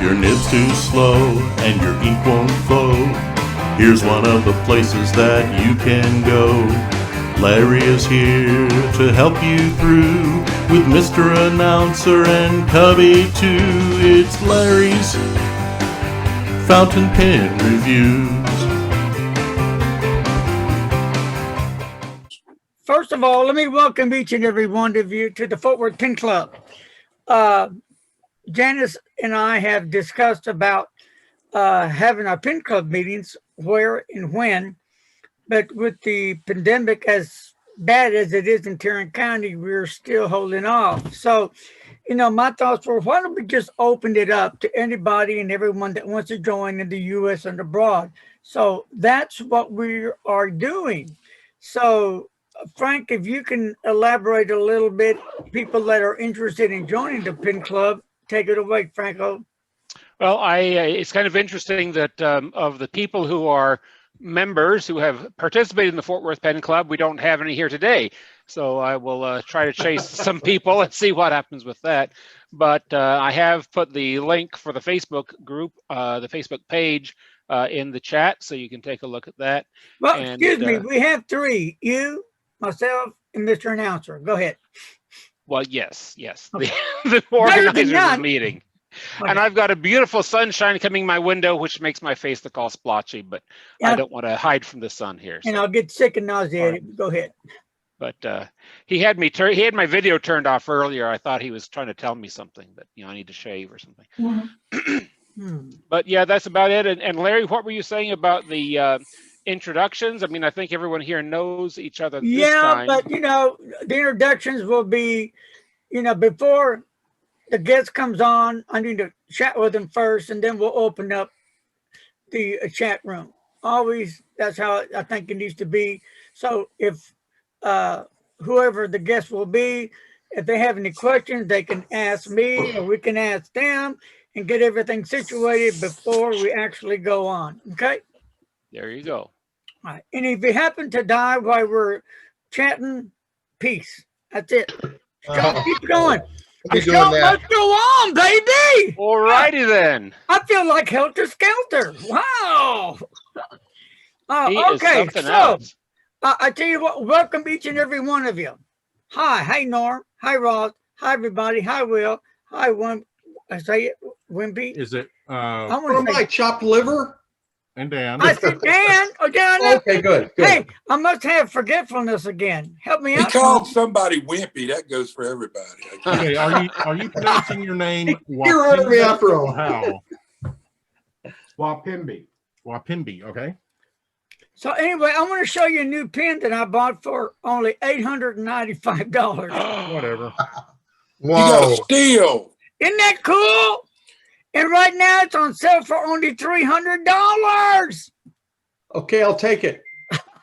your nib's too slow and your ink won't flow, here's one of the places that you can go. Larry is here to help you through with Mr. Announcer and Cubby too. It's Larry's Fountain Pen Reviews. First of all, let me welcome each and every one of you to the Fort Worth Pen Club. Janice and I have discussed about having our pen club meetings where and when, but with the pandemic as bad as it is in Tarrant County, we're still holding off. So, my thoughts were, why don't we just open it up to anybody and everyone that wants to join in the U.S. and abroad? So that's what we are doing. So, Frank, if you can elaborate a little bit, people that are interested in joining the Pen Club, take it away, Franco. Well, it's kind of interesting that of the people who are members who have participated in the Fort Worth Pen Club, we don't have any here today. So I will try to chase some people and see what happens with that. But I have put the link for the Facebook group, the Facebook page in the chat, so you can take a look at that. Well, excuse me, we have three, you, myself, and Mr. Announcer. Go ahead. Well, yes. Okay. The organizers of the meeting. Okay. And I've got a beautiful sunshine coming my window, which makes my face look all splotchy, but yeah. I don't want to hide from the sun here. And so. I'll get sick and nauseated. Right. Go ahead. But he had my video turned off earlier. I thought he was trying to tell me something, but I need to shave or something. Mm-hmm. But yeah, that's about it. And Larry, what were you saying about the introductions? I mean, I think everyone here knows each other this time. But the introductions will be, before the guest comes on, I need to chat with them first, and then we'll open up the chat room. Always, that's how I think it needs to be. So if whoever the guest will be, if they have any questions, they can ask me, or we can ask them, and get everything situated before we actually go on. Okay? There you go. All right. And if you happen to die while we're chatting, peace. That's it. Keep going. The show must go on, baby. All righty then. I feel like Helter Skelter. Wow. Okay, so I tell you what, welcome each and every one of you. Hi, hey Norm. Hi Ross. Hi everybody. Hi Will. Hi I say it, Wimpy. Is it? My chopped liver. And Dan. I said Dan. Okay, good. Hey, I must have forgetfulness again. Help me out. He called somebody wimpy. That goes for everybody. Okay, are you pronouncing your name? You heard me after all. How? Wapimbi. Okay. So anyway, I want to show you a new pen that I bought for only $895. Whatever. Whoa. You got a steal. Isn't that cool? And right now it's on sale for only $300. Okay, I'll take it.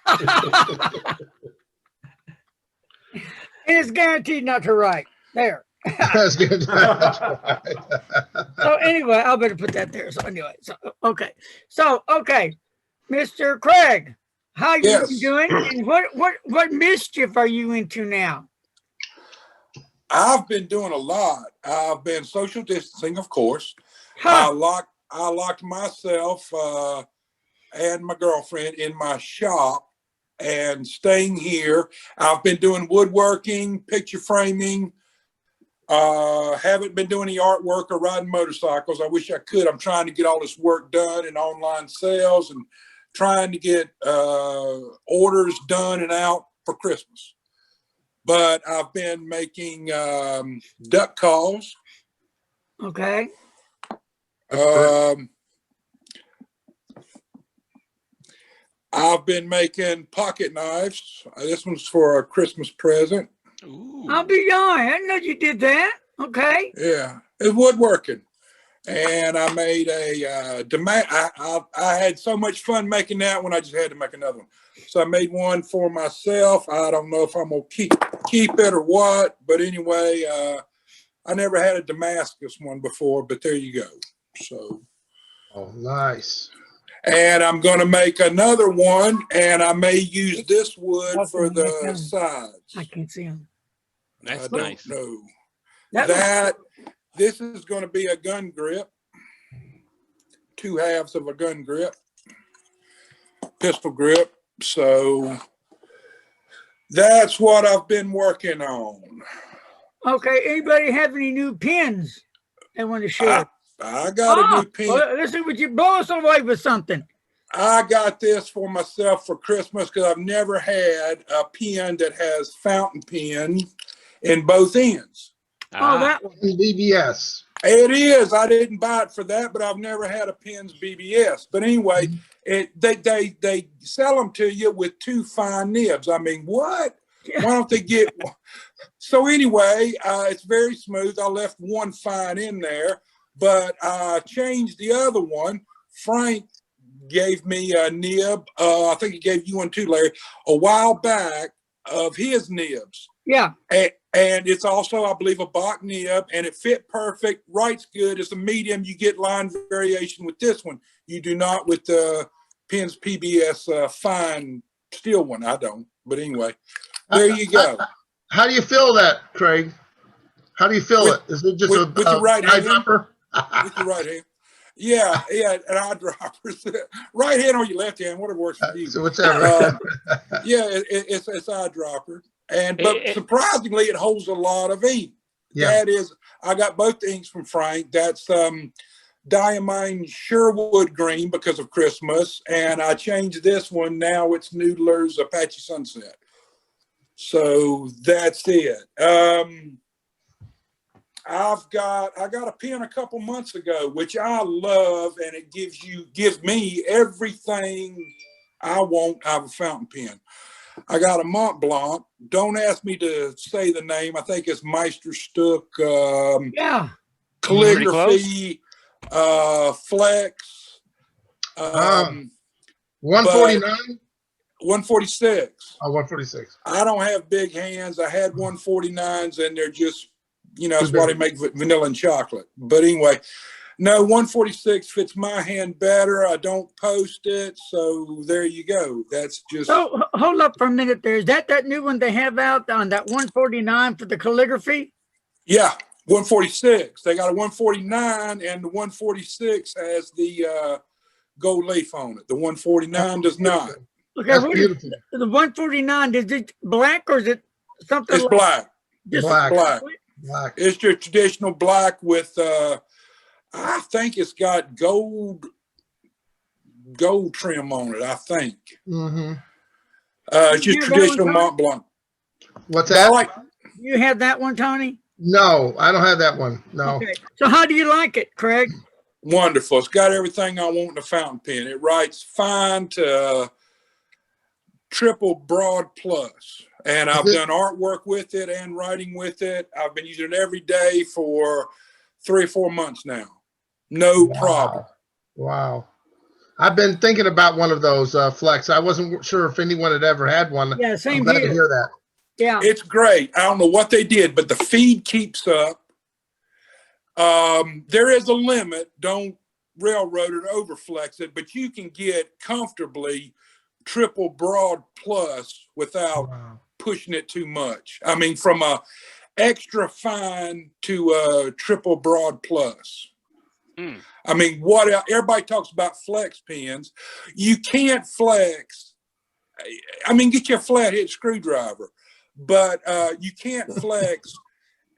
And it's guaranteed not to write. There. That's good. So anyway, I better put that there. So anyway, okay. Mr. Craig, how you doing? And what mischief are you into now? I've been doing a lot. I've been social distancing, of course. I locked myself and my girlfriend in my shop and staying here. I've been doing woodworking, picture framing. Haven't been doing any artwork or riding motorcycles. I wish I could. I'm trying to get all this work done in online sales and trying to get orders done and out for Christmas. But I've been making duck calls. Okay. I've been making pocket knives. This one's for a Christmas present. Ooh. I'll be darned. I didn't know you did that. Okay. Yeah, it's woodworking. And I made a I had so much fun making that one, I just had to make another one. So I made one for myself. I don't know if I'm gonna keep it or what, but anyway, I never had a Damascus one before, but there you go. So, oh, nice. And I'm going to make another one, and I may use this wood for the sides. I can't see them. That's I nice. don't know. This is going to be a gun grip. two halves of a gun grip, pistol grip. So that's what I've been working on. Okay, anybody have any new pins they want to share? I got a new pen. Well, let's see what you blow us away with something. I got this for myself for Christmas because I've never had a pen that has fountain pen in both ends. Oh, that one. BBS. It is. I didn't buy it for that, but I've never had a Penn's BBS. But anyway, they sell them to you with two fine nibs. I mean, what? Yeah. Why don't they get one? So anyway, it's very smooth. I left one fine in there, but I changed the other one. Frank gave me a nib. I think he gave you one too, Larry, a while back of his nibs. Yeah. And it's also, I believe, a Bach nib, and it fit perfect. Writes good. It's a medium. You get line variation with this one. You do not with the Penn's PBS fine steel one. I don't. But anyway, there you go. How do you feel that, Craig? How do you feel it? Is it just with your right hand? eyedropper? With your right hand. Yeah, an eyedropper. Right hand or your left hand, whatever works for you. So whichever. Yeah, it's eyedropper. But surprisingly, it holds a lot of ink. Yeah. That is, I got both the inks from Frank. That's Diamine Sherwood Green because of Christmas. And I changed this one. Now it's Noodler's Apache Sunset. So that's it. I got a pen a couple months ago, which I love, and it gives me everything I want out of a fountain pen. I got a Mont Blanc. Don't ask me to say the name. I think it's Meisterstück Yeah. calligraphy flex. 149? 146. Oh, 146. I don't have big hands. I had 149s, and they're just, that's why they make vanilla and chocolate. But anyway, no, 146 fits my hand better. I don't post it. So there you go. That's just. So hold up for a minute there. Is that new one they have out on that 149 for the calligraphy? Yeah, 146. They got a 149, and the 146 has the gold leaf on it. The 149 does not. Okay, That's beautiful. The 149, is it black or is it something It's like black. just Black. Black. It's your traditional black with I think it's got gold trim on it, I think. Mm-hmm. It's your You have that traditional one, Mont Blanc. What's But I that? like, You have that one, Tony? No, I don't have that one. No. Okay. So how do you like it, Craig? wonderful. It's got everything I want in a fountain pen. It writes fine to triple broad plus. And I've done artwork with it and writing with it. I've been using it every day for 3 or 4 months now. No problem. Wow. I've been thinking about one of those Flex. I wasn't sure if anyone had ever had one. Yeah, same I'm glad to here. hear that. Yeah. It's great. I don't know what they did, but the feed keeps up. There is a limit. Don't railroad it, overflex it, but you can get comfortably triple broad plus without pushing it too much. I mean, from a extra fine to a triple broad plus. I mean, what everybody talks about flex pens. You can't flex. I mean, get you a flathead screwdriver, but you can't flex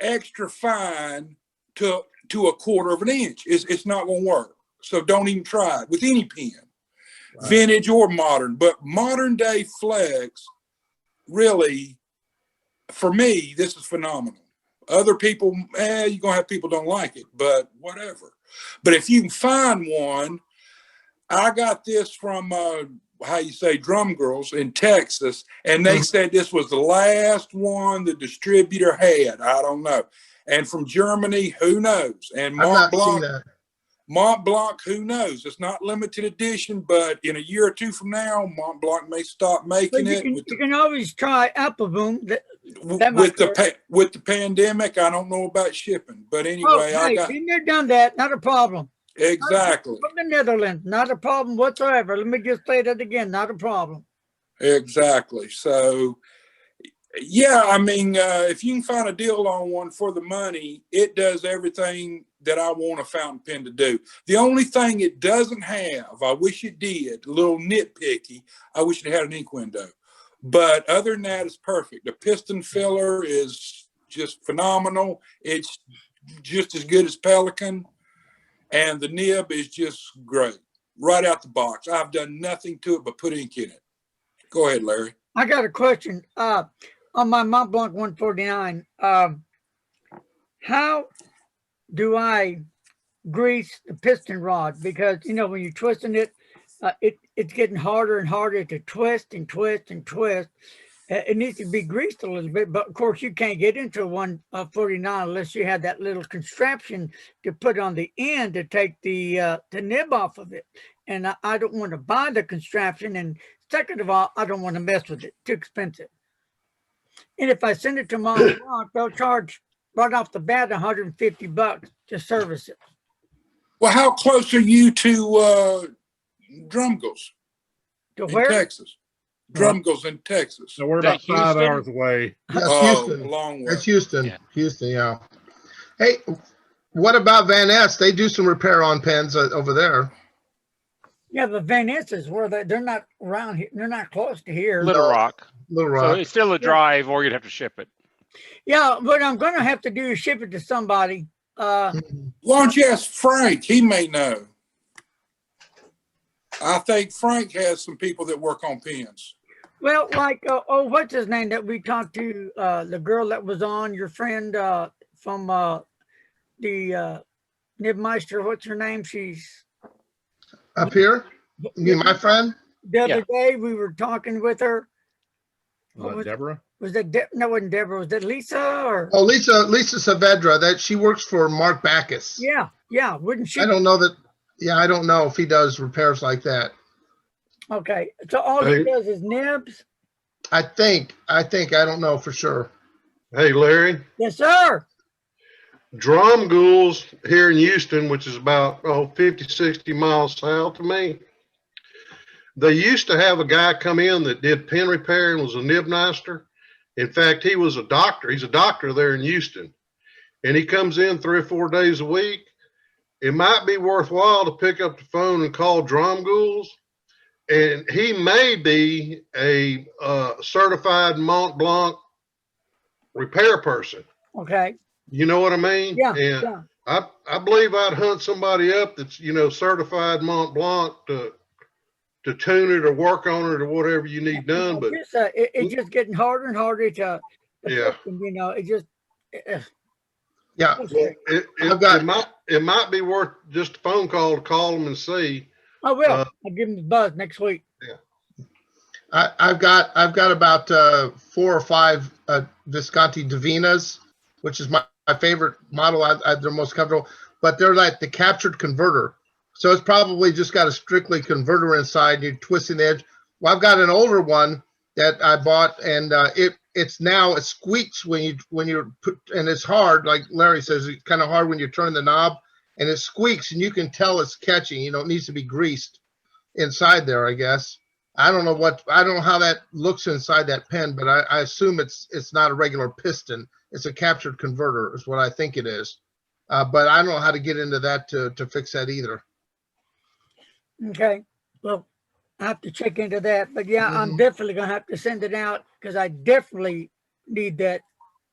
extra fine to a quarter of an inch. It's not going to work. So don't even try it with any pen, vintage or modern. But modern day flex, really, for me, this is phenomenal. Other people, you're going to have people don't like it, but whatever. But if you can find one, I got this from, how you say, Drum Girls in Texas, and they said this was the last one the distributor had. I don't know. And from Germany, who knows? And I've not seen that. Mont Blanc, who knows? It's not limited edition, but in a year or two from now, Mont Blanc may stop making it. You can always try Apple Boom. With the pandemic, I don't know about shipping, but anyway, I got been there, done that. Not a problem. exactly, From the Netherlands, not a problem whatsoever. Let me just say that again. Not a problem. exactly. So, yeah, I mean, if you can find a deal on one for the money, it does everything that I want a fountain pen to do. The only thing it doesn't have, I wish it did, a little nitpicky, I wish it had an ink window. But other than that, it's perfect. The piston filler is just phenomenal. It's just as good as Pelican. And the nib is just great. Right out the box. I've done nothing to it but put ink in it. Go ahead, Larry. I got a question. On my Mont Blanc 149, how do I grease the piston rod? Because, you know, when you're twisting it, it's getting harder and harder to twist and twist and twist. It needs to be greased a little bit, but of course you can't get into a 149 unless you have that little contraption to put on the end to take the nib off of it. And I don't want to buy the contraption. And second of all, I don't want to mess with it. Too expensive. And if I send it to Mont Blanc, they'll charge right off the bat $150 to service it. Well, how close are you to Drumgles To in where? Texas? Drumgles in Texas. So we're That about 5 Houston? hours away. That's Oh, Houston. long way. That's Houston. Yeah. Houston, yeah. Hey, what about Van Ness? They do some repair on pens over there. Yeah, the Van Ness's where they're not around here. They're not close to here. Little Rock. Little So Rock. it's still a drive, or you'd have to ship it. Yeah, what I'm going to have to do is ship it to somebody. Why don't you ask Frank? He may know. I think Frank has some people that work on pens. Well, like, what's his name that we talked to? The girl that was on, your friend from the Nibmeister. What's her name? She's Up here? You mean my friend? the other Yeah. day we were talking with her. What was, Deborah? was that no, it wasn't Deborah? Was that Lisa or? Oh, Lisa Saavedra, that she works for Mark Backus. Yeah, wouldn't she? I don't know that. Yeah, I don't know if he does repairs like that. Okay, so all he does is nibs. I think. I don't know for sure. Hey, Larry, Yes, sir. Drum Ghouls here in Houston, which is about 50, 60 miles south of me. They used to have a guy come in that did pen repair and was a nibmaster. In fact, he was a doctor. He's a doctor there in Houston. And he comes in 3 or 4 days a week. It might be worthwhile to pick up the phone and call Drum Ghouls. And he may be a certified Mont Blanc repair person. Okay. You know what I mean? Yeah. And Yeah. I believe I'd hunt somebody up that's, certified Mont Blanc to tune it or work on it or whatever you need done. But It's just getting harder and harder to Yeah. and, it just Yeah. well, I've got- it might be worth just a phone call to call them and see. I will. Uh, I'll give him a buzz next week. I've got about 4 or 5 Visconti Divinas, which is my favorite model. They're most comfortable, but they're like the captured converter. So it's probably just got a strictly converter inside. You're twisting the edge. Well, I've got an older one that I bought, and it squeaks when you're put, and it's hard. Like Larry says, it's kind of hard when you turn the knob, and it squeaks, and you can tell it's catching. It needs to be greased inside there, I guess. I don't know how that looks inside that pen, but I assume it's not a regular piston. It's a captured converter is what I think it is. But I don't know how to get into that to fix that either. Okay. Well, I have to check into that. But yeah, I'm definitely gonna have to send it out because I definitely need that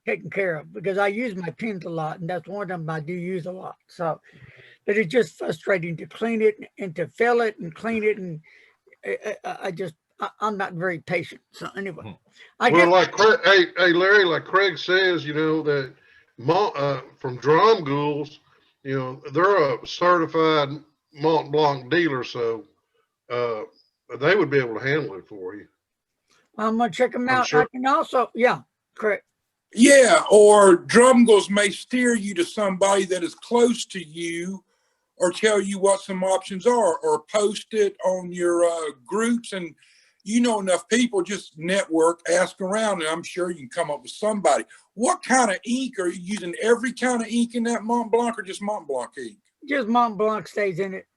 taken care of because I use my pens a lot, and that's one of them I do use a lot. So, but it's just frustrating to clean it and to fill it and clean it, and I'm not very patient. So anyway, I Well, guess like hey Larry, like Craig says, that from Drum Ghouls, they're a certified Mont Blanc dealer, so they would be able to handle it for you. I'm gonna check them I'm out. sure. I can also, yeah, correct. Yeah, or Drumgles may steer you to somebody that is close to you or tell you what some options are or post it on your groups. And enough people, just network, ask around, and I'm sure you can come up with somebody. What kind of ink are you using? Every kind of ink in that Mont Blanc or just Mont Blanc ink? Just Mont Blanc stays in it.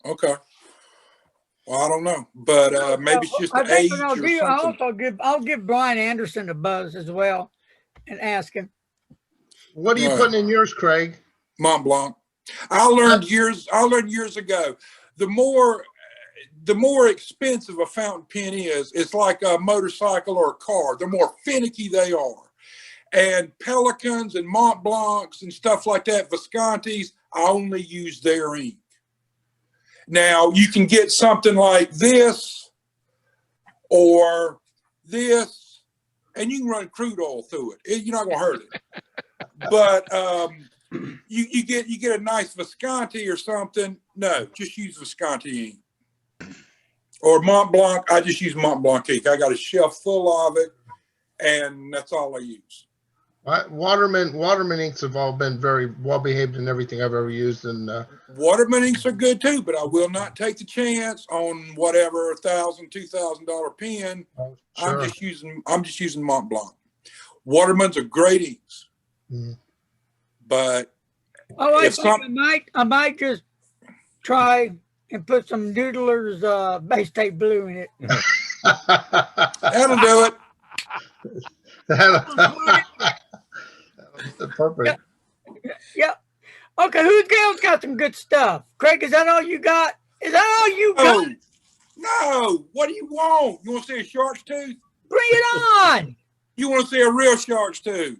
Okay. Well, I don't know, but maybe it's just I the think age what or something. I'll give Brian Anderson a buzz as well and ask him. What are you Right. putting in yours, Craig? Mont Blanc. I learned years ago, the more expensive a fountain pen is, it's like a motorcycle or a car, the more finicky they are. And Pelicans and Mont Blancs and stuff like that, Viscontis, I only use their ink. Now you can get something like this or this, and you can run crude oil through it. You're not gonna hurt it. But you get a nice Visconti or something. No, just use Visconti ink. Or Mont Blanc. I just use Mont Blanc ink. I got a shelf full of it, and that's all I use. Waterman inks have all been very well behaved in everything I've ever used, and Waterman inks are good too, but I will not take the chance on whatever $1,000, $2,000 pen. oh, sure. I'm just using Mont Blanc. Watermans are great inks, but Oh, I if think I might just try and put some Doodler's base tape blue in it. that'll do it. Perfect. Yep. Okay, who's got some good stuff? Craig, is that all you got? Is that all you got? No. What do you want? You want to see a shark's tooth? Bring it on. You want to see a real shark's tooth?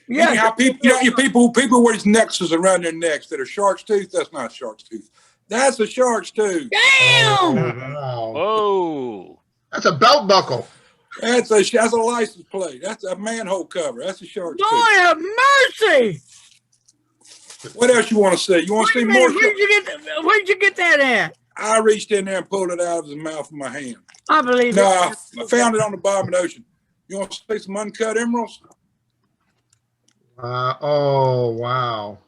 Yeah. You know how people wear these necklaces around their necks that are shark's tooth? That's not a shark's tooth. That's a shark's tooth. Damn. Wow. Whoa. That's a belt buckle. That's a license plate. That's a manhole cover. That's a shark's Lord tooth. have mercy. What else you want to see? You want to Wait see a more? minute, where'd you get that at? I reached in there and pulled it out of his mouth with my hand. I believe No, it. I found it on the bottom of the ocean. You want to see some uncut emeralds? Oh, wow.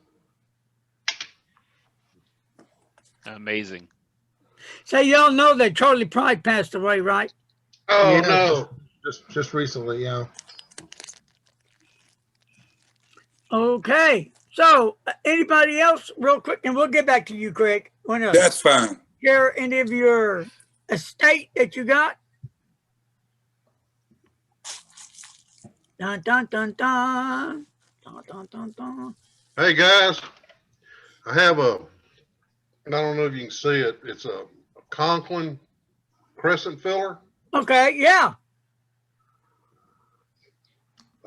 Amazing. So y'all know that Charlie Pride passed away, right? Oh, Yeah, no. Just recently, yeah. Okay. So anybody else real quick, and we'll get back to you, Craig. Want to That's fine. share any of your estate that you got? Dun, dun, dun, dun. Dun, dun, dun, dun. Hey, guys, I have I don't know if you can see it. It's a Conklin crescent filler. Okay, yeah.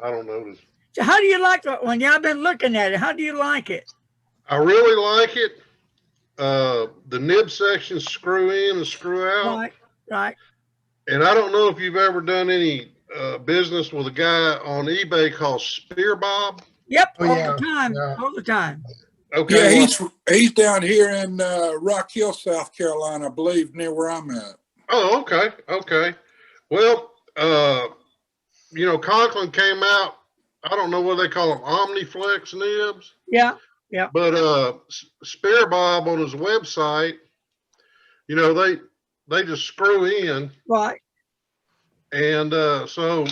I don't know. So how do you like that one? Yeah, I've been looking at it. How do you like it? I really like it. The nib sections screw in and screw out. Right. And I don't know if you've ever done any business with a guy on eBay called Spear Bob. Yep, Oh, all yeah, the time. yeah. All the time. Okay. Yeah, he's down here in Rock Hill, South Carolina, I believe, near where I'm at. Oh, okay. Okay. Well, Conklin came out, I don't know what they call them, Omniflex nibs. Yeah. But Spear Bob on his website, they just screw in. Right. And so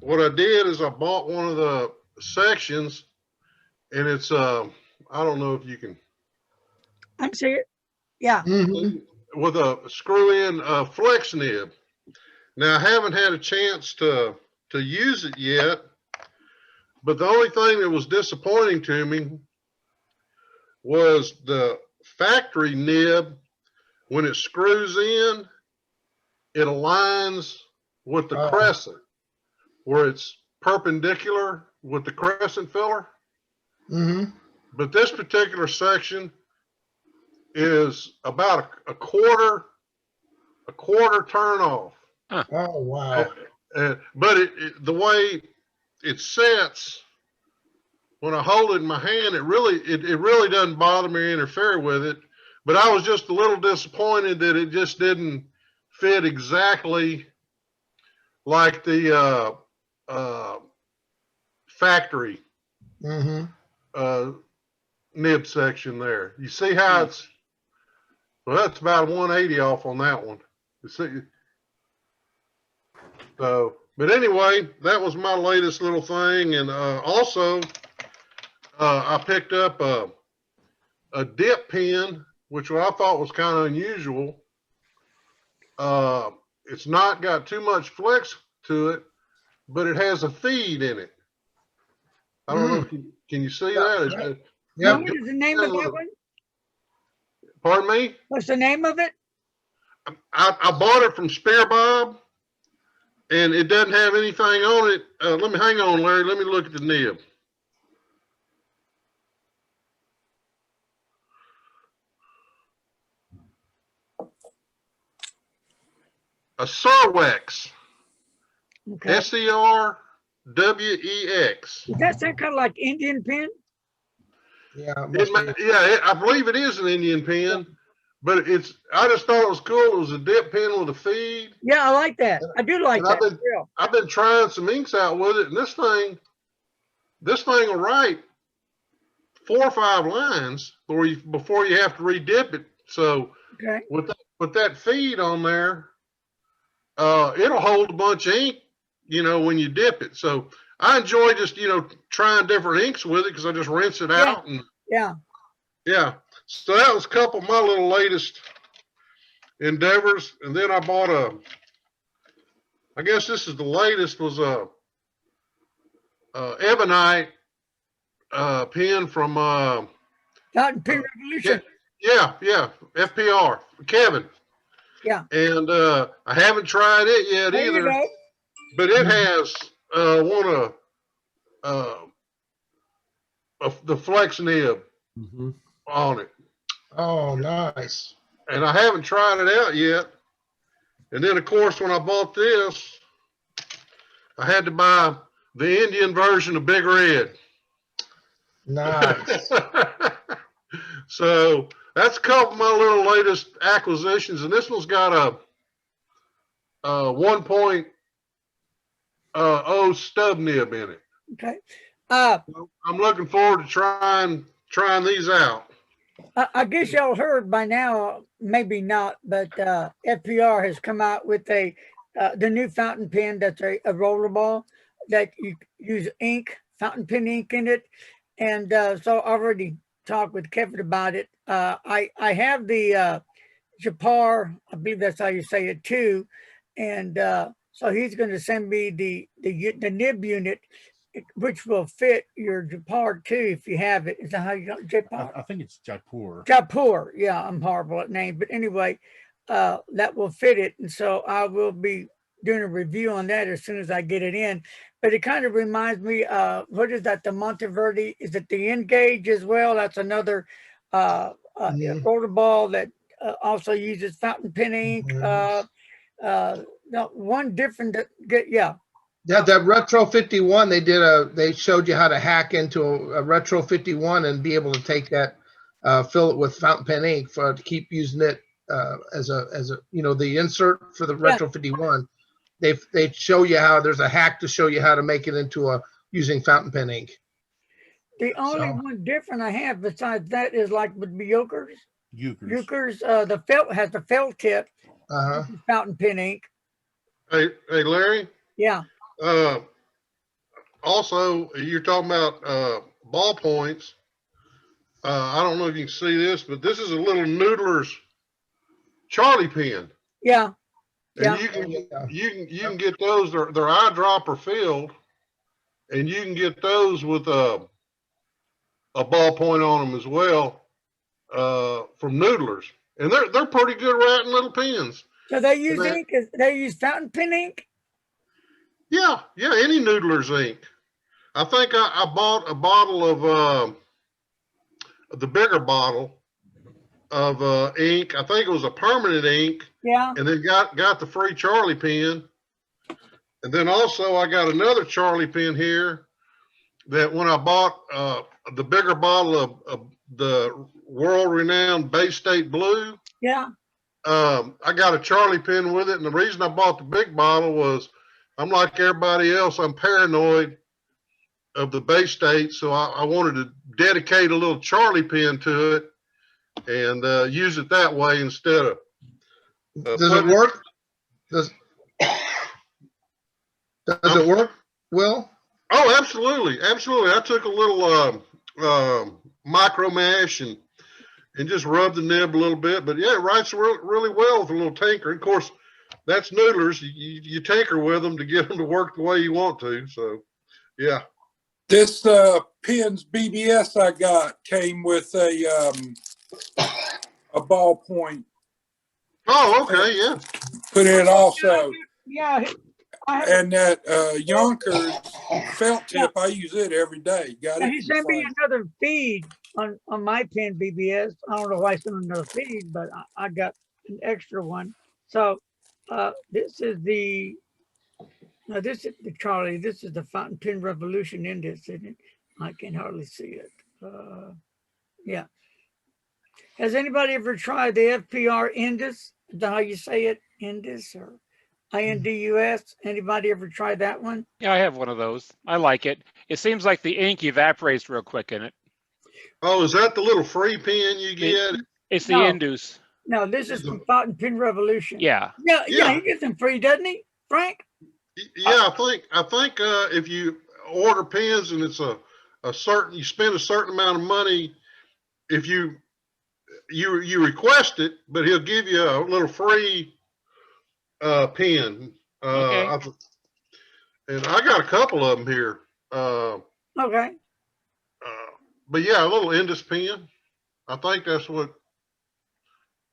what I did is I bought one of the sections, and it's I don't know if you can. I can see it. Yeah. With a screw-in flex nib. Now I haven't had a chance to use it yet, but the only thing that was disappointing to me was the factory nib. When it screws in, it aligns with the crescent, where it's perpendicular with the crescent filler. But this particular section is about a quarter turn off. Oh, wow. But the way it sets, when I hold it in my hand, it really doesn't bother me or interfere with it. But I was just a little disappointed that it just didn't fit exactly like the factory nib section there. You see how it's, well, that's about 180 off on that one. You see? So, but anyway, that was my latest little thing. And also, I picked up a dip pen, which I thought was kind of unusual. It's not got too much flex to it, but it has a feed in it. I don't know if you, can you see that? It's- Now, Yep. what is the name of that one? Pardon me? What's the name of it? I bought it from Spear Bob, and it doesn't have anything on it. Let me hang on, Larry. Let me look at the nib. A Serwex, Okay. Serwex. Does that sound kind of like Indian pin? Yeah. it It must ma- be. yeah, I believe it is an Indian pin, but I just thought it was cool. It was a dip pin with a feed. Yeah, I like that. I do like And that. Yeah. I've been trying some inks out with it, and this thing will write 4 or 5 lines before you have to redip it. So Okay. with that feed on there, it'll hold a bunch of ink, when you dip it. So I enjoy just, trying different inks with it because I just rinse it out and Yeah. yeah. So that was a couple of my little latest endeavors. And then I bought I guess this is the latest, was a Ebonite pen from Fountain Pen Revolution. yeah, FPR, Kevin. Yeah. And I haven't tried it yet There you either, go. but it has one of the flex nib on it. Oh, nice. And I haven't tried it out yet. And then, of course, when I bought this, I had to buy the Indian version of Big Red. Nice. So that's a couple of my little latest acquisitions. And this one's got a 1.0 stub nib in it. Okay. I'm looking forward to trying these out. I guess y'all heard by now, maybe not, but FPR has come out with the new fountain pen that's a rollerball that you use ink, fountain pen ink in it. And so I already talked with Kevin about it. I have the Japar, I believe that's how you say it too. And so he's going to send me the nib unit, which will fit your Japar too, if you have it. Is that how you got Japar? I think it's Jaipur. Jaipur. Yeah, I'm horrible at names, but anyway, that will fit it. And so I will be doing a review on that as soon as I get it in. But it kind of reminds me, what is that? The Monteverde? Is it the N-Gage as well? That's another roller ball that also uses fountain pen ink. No, one different. Yeah. Yeah, that Retro 51, they showed you how to hack into a Retro 51 and be able to take that, fill it with fountain pen ink to keep using it as a the insert for the Retro 51. They show you how there's a hack to show you how to make it into using fountain pen ink. The only one different I have besides that is like would be Yoker's. Euchers. The felt has the felt tip, fountain pen ink. Hey, Larry. Yeah. Also, you're talking about ballpoints. I don't know if you can see this, but this is a little Noodler's Charlie pen. Yeah. And Yeah. you can get those. They're eyedropper filled, and you can get those with a ballpoint on them as well from Noodler's, and they're pretty good writing little pens. So they use ink. They use fountain pen ink. Yeah, any Noodler's ink. I think I bought a bottle of the bigger bottle of ink. I think it was a permanent ink. Yeah. And then got the free Charlie pen. And then also I got another Charlie pen here that when I bought the bigger bottle of the world-renowned Bay State Blue, Yeah. I got a Charlie pen with it. And the reason I bought the big bottle was I'm like everybody else. I'm paranoid of the Bay State. So I wanted to dedicate a little Charlie pen to it and use it that way instead of. Does it work? Does it work, Will? Oh, absolutely. Absolutely. I took a little micro mash and just rubbed the nib a little bit. But yeah, it writes really well with a little tinker. Of course, that's Noodler's. You tinker with them to get them to work the way you want to. So, yeah. This Penn's BBS I got came with a ballpoint. Oh, okay, yeah. Put in it also. Yeah. And that Yonkers felt tip, I use it every day. Got it. He sent me another feed on my pen BBS. I don't know why I sent another feed, but I got an extra one. So this is the Charlie. This is the fountain pen revolution index, isn't it? I can hardly see it. Yeah. Has anybody ever tried the FPR Indus? Is that how you say it? Indus or INDUS? Anybody ever tried that one? Yeah, I have one of those. I like it. It seems like the ink evaporates real quick in it. Oh, is that the little free pen you get? It's the No. Indus. No, this is from Fountain Pen Revolution. Yeah. Yeah, Yeah. he gets them free, doesn't he, Frank? Yeah, I think if you order pens and it's a certain, you spend a certain amount of money, if you request it, but he'll give you a little free pen. Okay. And I got a couple of them here. Okay. But yeah, a little Indus pen. I think that's what.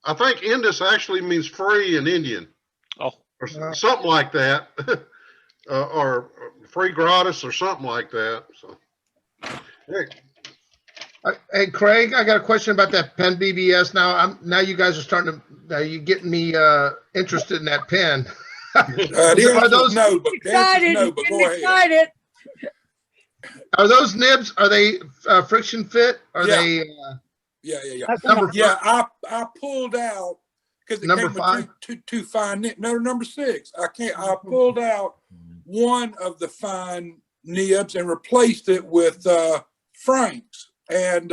I think Indus actually means free in Indian, Oh, or something like that, or free gratis or something like that. So, hey, Hey, Craig, I got a question about that pen BBS. Now you guys are starting to, you getting me interested in that pen. Are those no, but Excited. no, but go ahead. Excited. Are those nibs? Are they friction fit? Are Yeah. they Yeah. That's number? Yeah, I pulled out because it Number came 5? with two fine nibs. No, number 6. I pulled out one of the fine nibs and replaced it with Frank's. And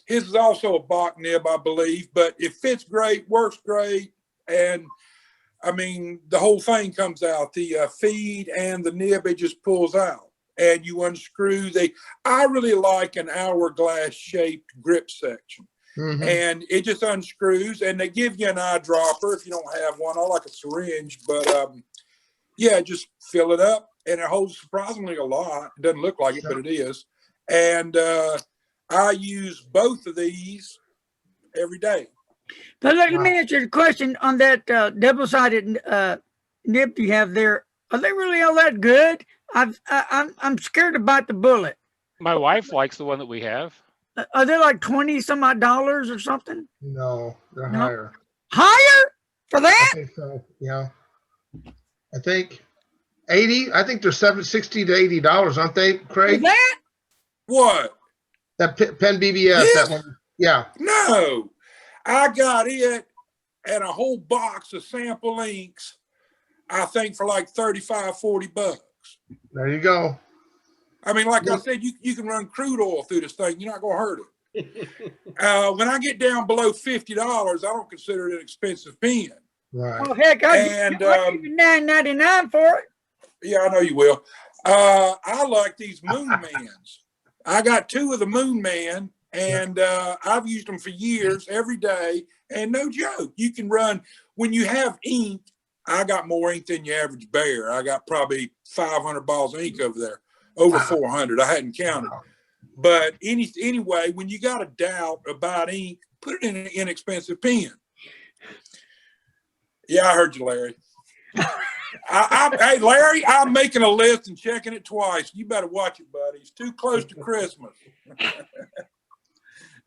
his is also a Bach nib, I believe, but it fits great, works great. And I mean, the whole thing comes out, the feed and the nib, it just pulls out. And you unscrew I really like an hourglass shaped grip section. Mhm. And it just unscrews and they give you an eyedropper if you don't have one. I like a syringe, but yeah, just fill it up and it holds surprisingly a lot. It doesn't look like it, but it is. And I use both of these every day. But let me answer the question on that double-sided nib you have there. Are they really all that good? I'm scared to bite the bullet. my wife likes the one that we have. Are they like 20 some odd dollars or something? No, they're No. higher. Higher for I that? think so. Yeah. I think 80. I think they're $60 to $80, aren't they, For Craig? that? What? That pen BBS. Yes. That one. Yeah. No, I got it and a whole box of sample inks, I think for like $35-40. There you go. I mean, like I said, you can run crude oil through this thing. You're not going to hurt it. When I get down below $50, I don't consider it an expensive pen. Right. Oh, heck, And, I'll give you $9.99 for it. Yeah, I know you will. I like these Moon Mans. I got 2 of the Moon Man, and I've used them for years, every day. And no joke, you can run, when you have ink, I got more ink than your average bear. I got probably 500 balls of ink over there, over 400. I hadn't counted. But anyway, when you got a doubt about ink, put it in an inexpensive pen. Yeah, I heard you, Larry. Hey, Larry, I'm making a list and checking it twice. You better watch it, buddy. It's too close to Christmas.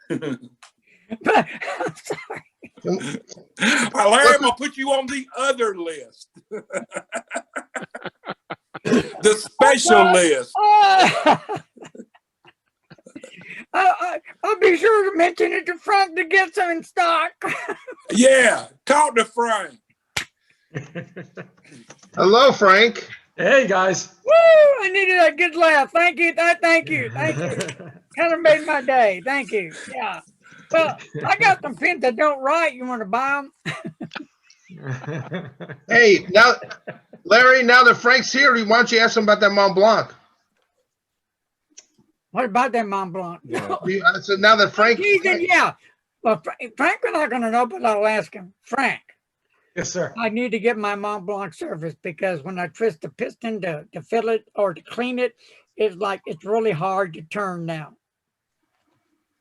But, I'm sorry. Larry, I'm going to put you on the other list. The special list. I'll be sure to mention it to Frank to get some in stock. Yeah, talk to Frank. Hello, Frank. Hey guys. Woo! I needed a good laugh. Thank you. Thank you. Kind of made my day. Thank you. Yeah. Well, I got some pins that don't write. You want to buy them? Hey, now, Larry, now that Frank's here, why don't you ask him about that Mont Blanc? What about that Mont Blanc? So now that Frank, Yeah. Well, Frank is not going to know, but I'll ask him. Frank, Yes, sir. I need to get my Mont Blanc serviced because when I twist the piston to fill it or to clean it, it's like it's really hard to turn now.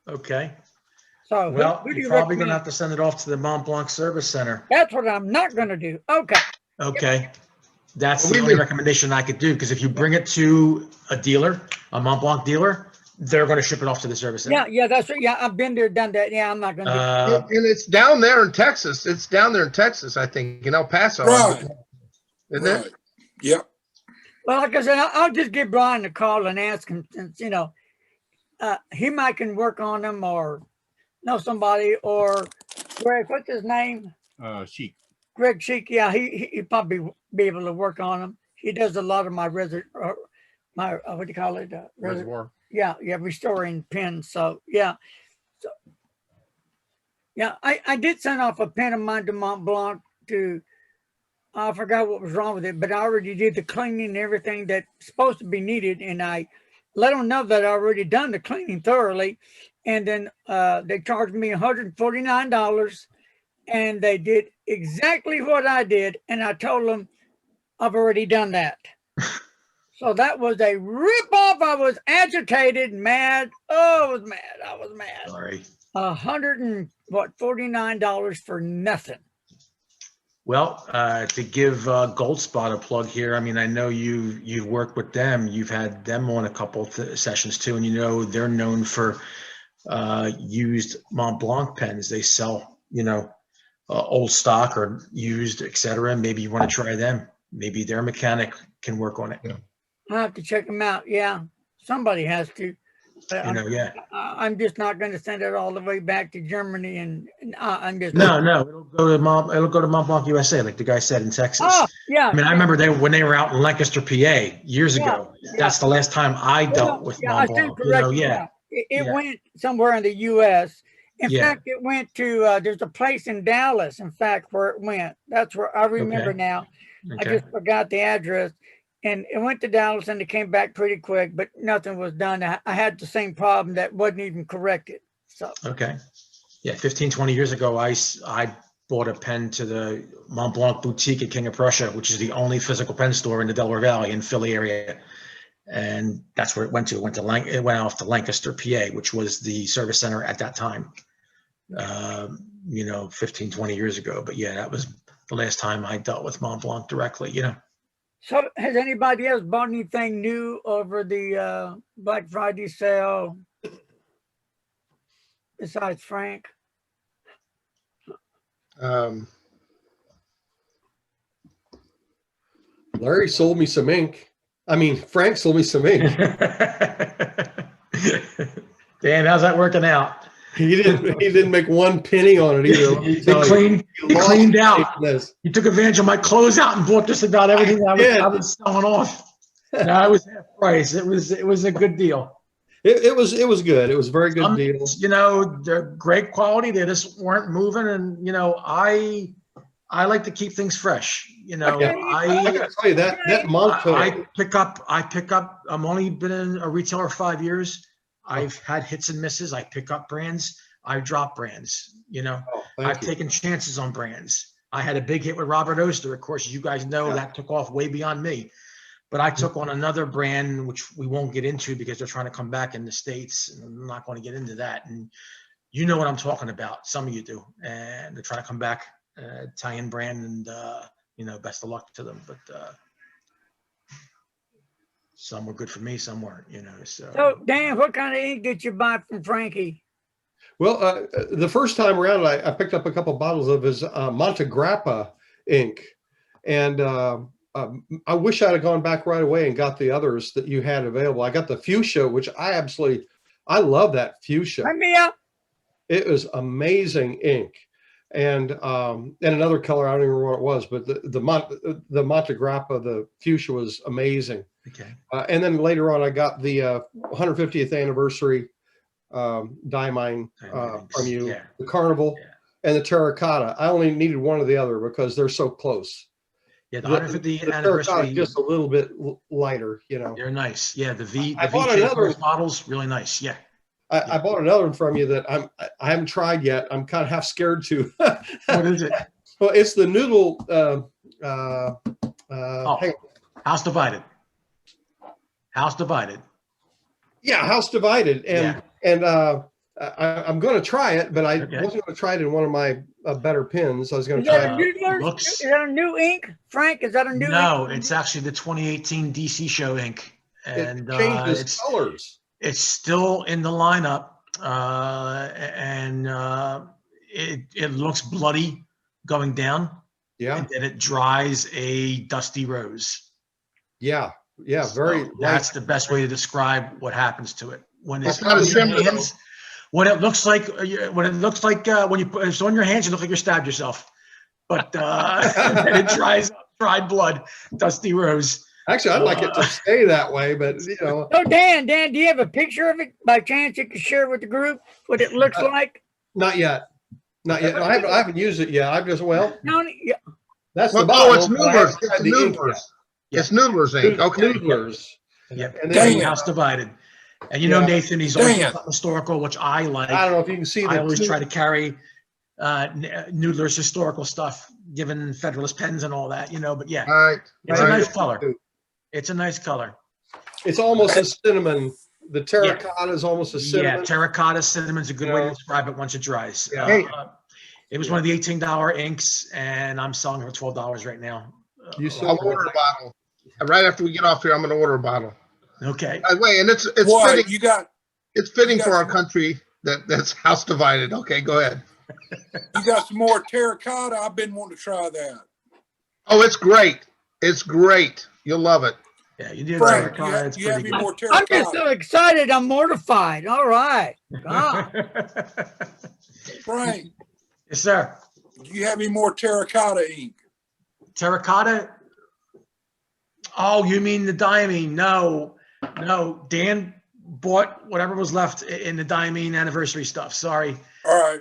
Okay. So Well, who do you're you probably gonna recommend? have to send it off to the Mont Blanc Service Center. That's what I'm not going to do. Okay. Okay. That's Well, the we only would- recommendation I could do, because if you bring it to a dealer, a Mont Blanc dealer, they're gonna ship it off to the service Yeah, center. yeah, that's right. Yeah, I've been there, done that. Yeah, I'm not going to do And it's down there in Texas. It's down there in Texas, I think, in El Paso. Right. Isn't Right. it? Yep. Well, like I said, I'll just give Brian a call and ask him, since, you know, he might can work on them or know somebody, or Greg, what's his name? Chic. Greg Sheik. Yeah, he probably be able to work on them. He does a lot of my what do you call it? Reservoir. Yeah, restoring pins. So yeah, I did send off a pin of mine to Mont Blanc to. I forgot what was wrong with it, but I already did the cleaning and everything that's supposed to be needed, and I let them know that I already done the cleaning thoroughly, and then they charged me $149, and they did exactly what I did, and I told them I've already done that. So that was a rip-off. I was agitated, mad. Oh, I was mad. Sorry. $149 for nothing. Well, to give Goldspot a plug here, I mean, I know you've worked with them. You've had them on a couple sessions too, and you know they're known for used Mont Blanc pens. They sell, you know, old stock or used, etc. Maybe you want to try them. Maybe their mechanic can work on it. Yeah. I'll have to check them out. Yeah, somebody has to. But You know, yeah. I'm just not going to send it all the way back to Germany, and I'm just No, it'll go to Mont Blanc USA, like the guy said in Texas. Oh, yeah. I mean, I remember when they were out in Lancaster, PA, years Yeah, ago. That's the last time I dealt with Yeah, I Mont stand Blanc. You know, corrected. yeah. It Yeah. went somewhere in the U.S. In Yeah. fact, it went to, there's a place in Dallas, in fact, where it went. That's where I remember Okay. now. I Okay. just forgot the address. And it went to Dallas and it came back pretty quick, but nothing was done. I had the same problem that wasn't even corrected. So, Okay. Yeah, 15, 20 years ago, I bought a pen to the Mont Blanc boutique at King of Prussia, which is the only physical pen store in the Delaware Valley in Philly area. And that's where it went to. It went off to Lancaster, PA, which was the service center at that time. You know, 15, 20 years ago. But yeah, that was the last time I dealt with Mont Blanc directly, you know. so has anybody else bought anything new over the Black Friday sale besides Frank? Larry sold me some ink. I mean, Frank sold me some ink. Dan, how's that working out? He didn't make one penny on it either. Let me He tell you. cleaned out. This. You took advantage of my closeout and bought just about everything I was selling off. No, I was half price. It was a good deal. It was good. It was a very good deal. You know, they're great quality. They just weren't moving, and you know, I like to keep things fresh. You know, I gotta tell you that Monto. I pick up. I'm only been a retailer 5 years. I've had hits and misses. I pick up brands. I drop brands. You know, I've taken chances on brands. I had a big hit with Robert Oster. Of course, you guys know that took off way beyond me. But I took on another brand, which we won't get into because they're trying to come back in the States. And I'm not going to get into that. And you know what I'm talking about. Some of you do. And they're trying to come back, Italian brand. And, you know, best of luck to them. But some were good for me, some weren't, you know. So, Dan, what kind of ink did you buy from Frankie? Well, the first time around, I picked up a couple bottles of his Montegrappa ink. And I wish I'd have gone back right away and got the others that you had available. I got the fuchsia, which I love that fuchsia. It was amazing ink. And another color, I don't even remember what it was, but the Montegrappa, the fuchsia was amazing. Okay. And then later on, I got the 150th anniversary Diamine from you, the Carnival, and the Terracotta. I only needed one or the other because they're so close. Yeah, the 150th anniversary, just a little bit lighter, you know. They're nice. Yeah, the V models, really nice. Yeah. I bought another one from you that I haven't tried yet. I'm kind of half scared to. What is it? Well, it's the Noodle. House Divided. House divided. Yeah, House Divided, I'm going to try it, but I Okay. wasn't going to try it in one of my better pins. I was going Is to try that a it. Noodler's? looks- Is that a new ink, Frank? Is that a new No, ink? it's actually the 2018 DC show ink, It and changes colors. it's still in the lineup, it looks bloody going down, Yeah, and then it dries a dusty rose. yeah, very. So that's the best way to describe what happens to it when It's it's not a on your shimmer, though. hands. When it looks like when you put it's on your hands, you look like you stabbed yourself. But and it dries up, dried blood, dusty rose. Actually, I'd like it to stay that way, but Oh, Dan, do you have a picture of it by chance you could share with the group what it looks like? not yet. Not yet. No, I haven't used it yet. I've just, Yeah. that's Well, the bottle. it's but I Noodler's. haven't It's tried the ink Noodler's. yet. It's Noodler's ink. yet. Okay. Noodler's. Yep. And And then, House divided. And you know, Yeah. Nathan, he's always Dan. something historical, which I like. I don't know if you can see I the always two- try to carry Noodler's historical stuff, given Federalist pens and all that, but yeah, All right. it's All a right. nice color. It's a nice color. It's almost a cinnamon. The terracotta is almost a Yeah, cinnamon. terracotta cinnamon's a good way to Yeah. describe it once it dries. Yeah. Hey. It was one of the $18 inks, and I'm selling it for $12 right now. You I'll sold order a bottle. Right after we get off here, I'm going to order a bottle. Okay. By the way, and it's Boy, fitting. you got It's fitting you for got our some- country that's house divided. Okay, go ahead. some more terracotta. I've been wanting to try that. Oh, it's great. It's great. You'll love it. Yeah, you did Frank, terracotta. It's you have pretty any more I'm just so terracotta? excited. I'm mortified. All right. God. good. Frank, Yes, sir. do you have any more terracotta ink? Terracotta? Oh, you mean the diamine? No. Dan bought whatever was left in the diamine anniversary stuff. Sorry. All right.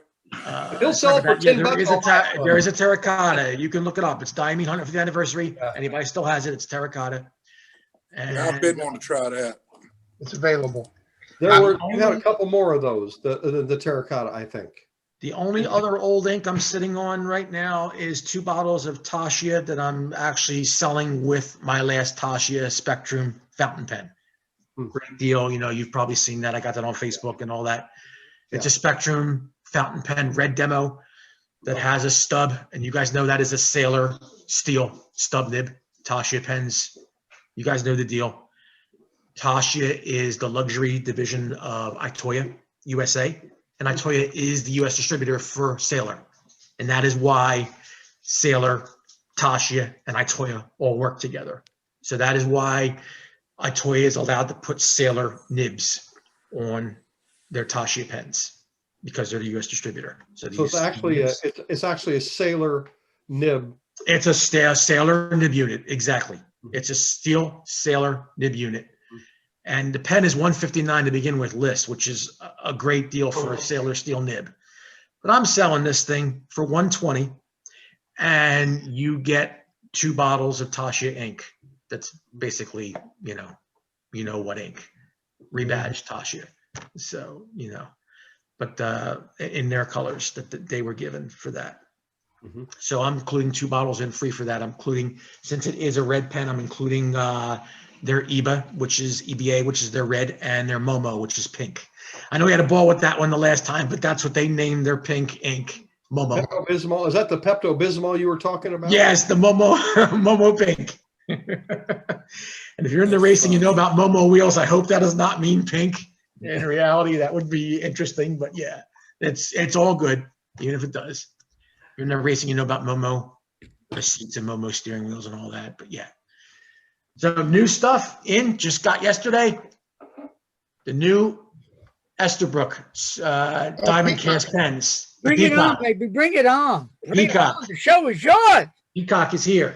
He'll sell it for $10 There is a terracotta. You can look it up. It's diamine 150th anniversary. Yeah. Anybody still has it? It's terracotta. Yeah, I've been wanting to try that. It's available. you had a couple more of those, the terracotta, I think. The only other old ink I'm sitting on right now is 2 bottles of Tasha that I'm actually selling with my last Tasha Spectrum fountain pen. Great deal. You've probably seen that. I got that on Facebook and all that. It's a Spectrum fountain pen red demo that has a stub. And you guys know that is a Sailor steel stub nib. Tasha pens. You guys know the deal. Tasha is the luxury division of Itoya USA. And Itoya is the U.S. distributor for Sailor. And that is why Sailor, Tasha, and Itoya all work together. So that is why Itoya is allowed to put Sailor nibs on their Tasha pens, because they're the U.S. distributor. So it's actually a Sailor nib. It's a Sailor nib unit, exactly. It's a steel Sailor nib unit. And the pen is $159 to begin with list, which is a great deal for a Sailor steel nib. But I'm selling this thing for $120, and you get 2 bottles of Tasha ink. That's basically, you know what ink, rebadged Tasha. So, but in their colors that they were given for that. Mm-hmm. So I'm including 2 bottles in free for that. I'm including, since it is a red pen, I'm including their EBA, which is EBA, which is their red, and their Momo, which is pink. I know we had a ball with that one the last time, but that's what they named their pink ink, Momo. Pepto-Bismol. Is that the Pepto-Bismol you were talking about? Yes, the Momo, Momo pink. And if you're in the racing, you know about Momo wheels. I hope that does not mean pink. In reality, that would be interesting, but yeah, it's all good, even if it does. If you're in the racing, you know about Momo, the seats and Momo steering wheels and all that, but yeah. So new stuff just got yesterday. The new Esterbrook diamond cast pens. The Bring it on, Peacock. baby. Bring it on. Bring it Peacock. on. The show is yours. Peacock is here.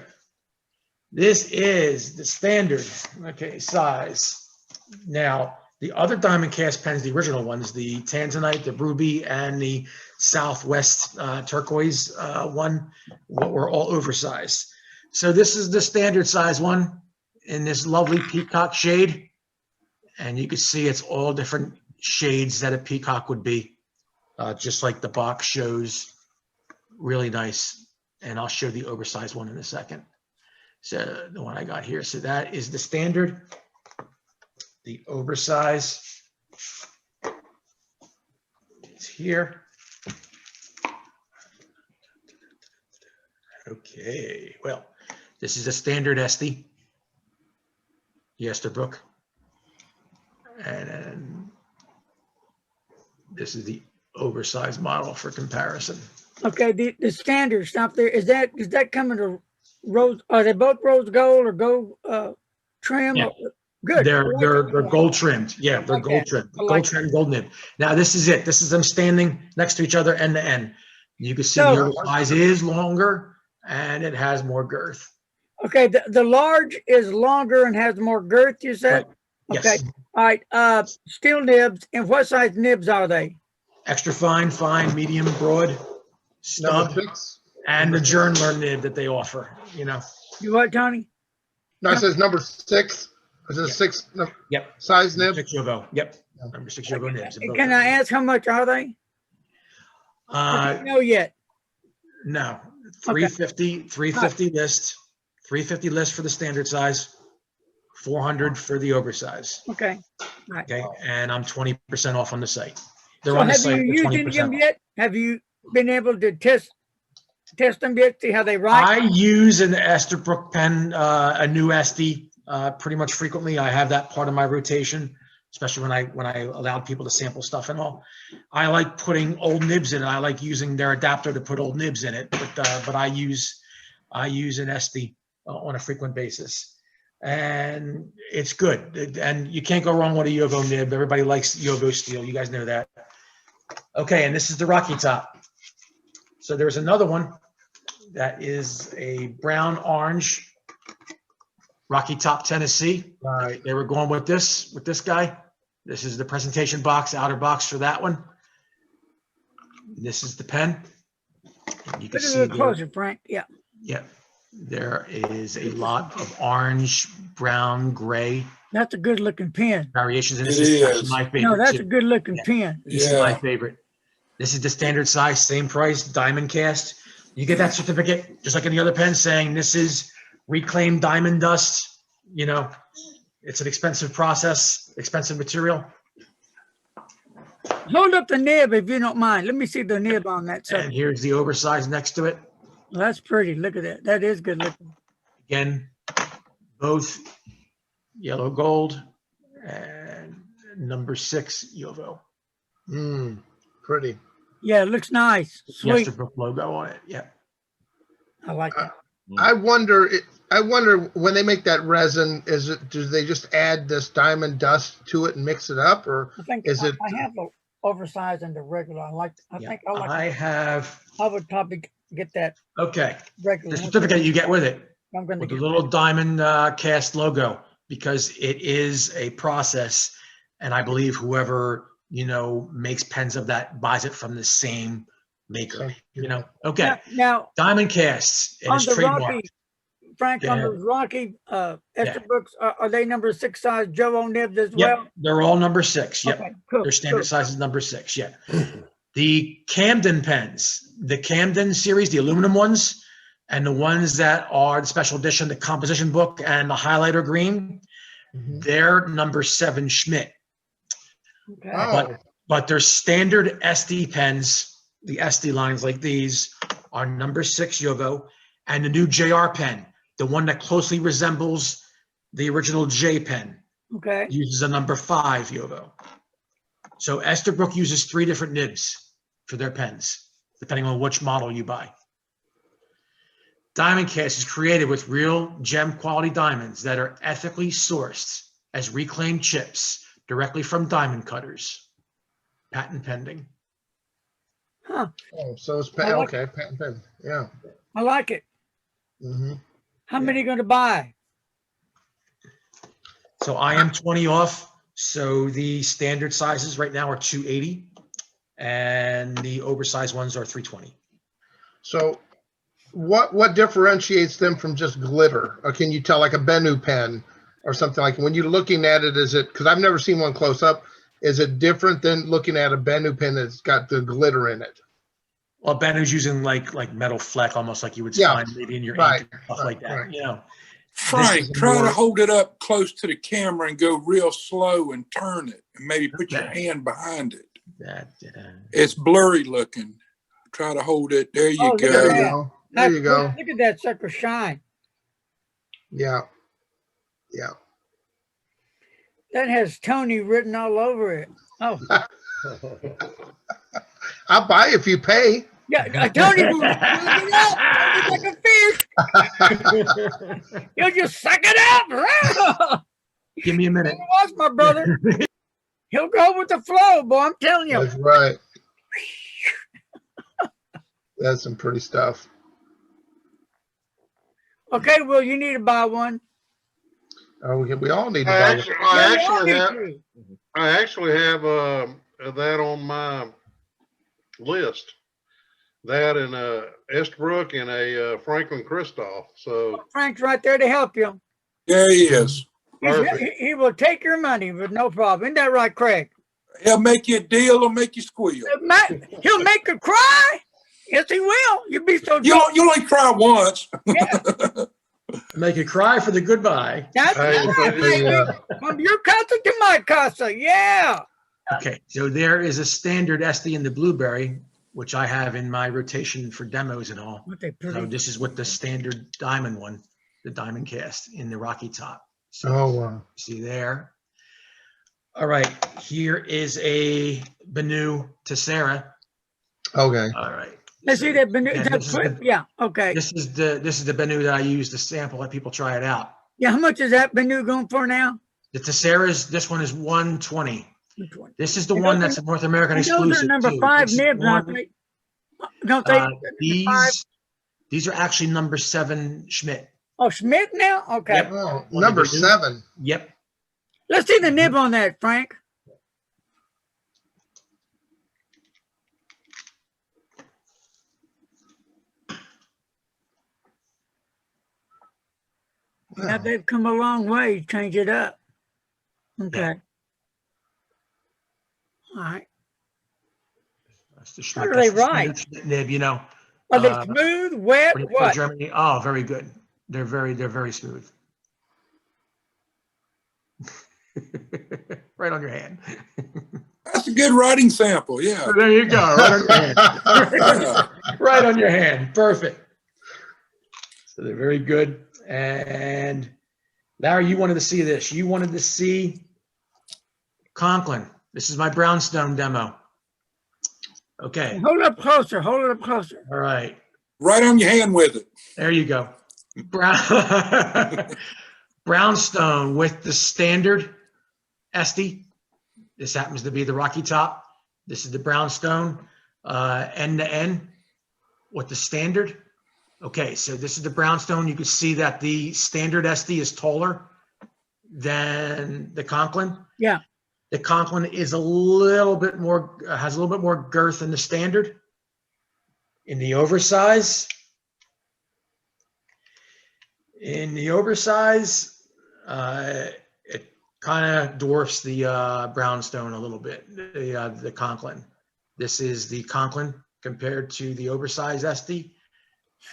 This is the standard, size. Now, the other diamond cast pens, the original ones, the Tanzanite, the Ruby, and the Southwest turquoise one, were all oversized. So this is the standard size one in this lovely peacock shade. And you can see it's all different shades that a peacock would be, just like the box shows. Really nice. And I'll show the oversized one in a second. So the one I got here. So that is the standard. The oversize is here. Okay, well, this is a standard Esty, the Esterbrook. And then this is the oversized model for comparison. Okay, the standard stuff there, does that come in a rose, are they both rose gold or gold trim? Yeah. Good. They're gold trimmed. Yeah, they're like gold that. trimmed. I like Gold trimmed, gold nib. Now this is it. This is them standing next to each other end to end. You can see the So- oversize is longer and it has more girth. Okay, the large is longer and has more girth, you said? Right. Okay, Yes. all right, steel nibs, and what size nibs are they? Extra fine, fine, medium, broad, Number stub, 6. and the Journler nib that they offer, you know. You what, Tony? No, it says number 6. Is it a Yeah. 6 Yep. size nib? 6 Yovo. Yep. Number 6 Yovo nibs. Can I ask how much are they? No yet. No, 350 list, 350 list for the standard size, 400 for the oversize. Okay. Right. Okay, and I'm 20% off on the site. They're So on the have site you for used any of 20% them off. yet? Have you been able to test them yet, see how they write? I use an Esterbrook pen, a new Esty, pretty much frequently. I have that part of my rotation, especially when I allowed people to sample stuff and all. I like putting old nibs in it. I like using their adapter to put old nibs in it, but I use an Esty on a frequent basis. And it's good. And you can't go wrong with a Yovo nib. Everybody likes Yovo steel. You guys know that. Okay, and this is the Rocky Top. So there's another one that is a brown orange Rocky Top Tennessee. Right. They were going with this guy. This is the presentation box, outer box for that one. This is the pen. You can Put it a see little there, closer, Frank. Yeah. yeah, there is a lot of orange, brown, gray That's a good looking pen. variations. And It this is actually is. my favorite. No, that's too. a good looking Yeah. pen. This is my Yeah. favorite. This is the standard size, same price, diamond cast. You get that certificate, just like any other pen, saying this is reclaimed diamond dust. You know, it's an expensive process, expensive material. Hold up the nib if you don't mind. Let me see the nib on that. So And here's the oversized next to it. that's pretty. Look at that. That is good looking. Again, both yellow gold and number 6 Yovo. Pretty. Yeah, it looks nice. The Sweet. Esterbrook logo on it. Yeah. I like that. I wonder when they make that resin, do they just add this diamond dust to it and mix it up, or I think is it? I have the oversized and the regular. I Yeah. think I like. I would probably get that okay. regular. The one. certificate you get with it. I'm going to With the get little diamond cast logo, because it is a process, and I believe whoever makes pens of that buys it from the same maker. Okay, now diamond casts. It on is the trademarked. Rocky, Frank, on Yeah. the Rocky Esterbrookes, are they number 6 size Joe nibs as Yep, well? they're all number 6. Yep, Okay, cool. their standard cool. size is number 6. Yeah. The Camden pens, the Camden series, the aluminum ones, and the ones that are the special edition, the composition book and the highlighter green, they're number 7 Schmidt. Okay. Oh, But their standard SD pens, the SD lines like these, are number 6 Yovo, and the new JR pen, the one that closely resembles the original J pen, Okay. uses a number 5 Yovo. So Esterbrook uses 3 different nibs for their pens, depending on which model you buy. Diamond Cast is created with real gem quality diamonds that are ethically sourced as reclaimed chips directly from diamond cutters. Patent pending. Huh. oh, so it's I like okay. Patent pen. Yeah. I like it. hmm How many going to buy? So I am 20 off. So the standard sizes right now are 280 and the oversized ones are 320. So, what differentiates them from just glitter? Or can you tell, like a Bennu pen or something, like when you're looking at it? Is it, because I've never seen one close up? Is it different than looking at a Bennu pen that's got the glitter in it? Well, Ben is using like metal fleck, almost like you would Yeah, find maybe in your right, ink or stuff right, like that, right. Frank, is a try to more- hold it up close to the camera and go real slow and turn it and maybe put your Okay. hand behind it. That, It's blurry looking. Try to hold it. There you Oh, look at There you go. that. go. There you go. Look at that sucker shine. Yeah. Yeah. That has Tony written all over it. Oh, I'll buy if you pay. yeah, Tony will suck it up. Tony's like a fish. He'll just suck it up. Give me a minute. Watch my brother. He'll go with the flow, boy. I'm telling you. That's right. That's some pretty stuff. Okay, well, you need to buy one. Oh, we all need to I buy one. actually, Yeah, we all need have, to. I actually have that on my list. That and Estabrook and a Franklin Christoph. So Frank's right there to help you. There he is. perfect. He will take your money with no problem. Isn't that right, Craig? He'll make you a deal or make you squeal. He'll make her cry. Yes, he will. You'd be so You only try once. Yeah, Make it cry for the goodbye. that's Hey, right, but baby. Yeah. From your casa to my casa. Yeah. Okay, so there is a standard Esty in the blueberry, which I have in my rotation for demos and all. What they So pretty. this is what the standard diamond one, the diamond cast in the Rocky Top. So Oh, wow. see there. All right, here is a Benu Tessera. Okay. All right. Let's see that. Yeah, That's this is the- yeah. Okay. This is the Benu that I use to sample, let people try it out. Yeah. How much is that Benu going for now? The Tessera's, this one is 120. This is the And one those that's a North American Those exclusive are number too. 5 This is nibs, aren't one- they? Don't they? These are actually number 7 Schmidt. Oh, Schmidt now? Okay. Yep. Oh, One number of the new- 7. Yep. Let's see the nib on that, Frank. Now they've come a long way. Change it up. Okay. All right. That's the How do Schmidt. they That's the write? standard Schmidt nib, you know. Are they Uh, smooth, wet, when you go to what? Germany, oh, very good. They're very smooth. Right on your hand. That's a good writing sample. Yeah. There you go. Right on your hand. Yeah. Right on your hand. Perfect. So they're very good. And Larry, you wanted to see this. You wanted to see Conklin. This is my brownstone demo. Okay. Hold it up closer. Hold it up closer. All right. Right on your hand with it. There you go. Brownstone with the standard Esty. This happens to be the Rocky Top. This is the brownstone, end to end with the standard. Okay, so this is the brownstone. You can see that the standard Esty is taller than the Conklin. Yeah. The Conklin is a little bit more, has a little bit more girth than the standard. In the oversize, it kind of dwarfs the brownstone a little bit, the Conklin. This is the Conklin compared to the oversized Esty,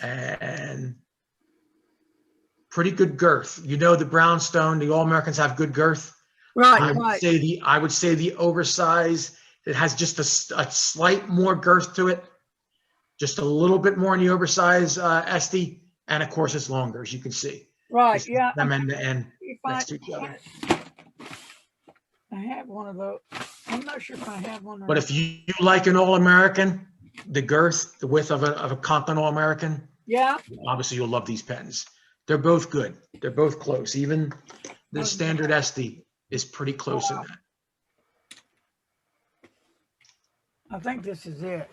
and pretty good girth. You know, the brownstone, the All-Americans have good girth. Right, I right. would say the oversized, it has just a slight more girth to it, just a little bit more in the oversized Esty, and of course it's longer, as you can see. Right, This is yeah. them end to end If next to each other. I have one of those. I'm not sure if I have one. Or But not. if you like an All-American, the girth, the width of a Conklin All-American, Yeah, obviously you'll love these pens. They're both good. They're both close. Even the standard Esty is pretty close in that. I think this is it.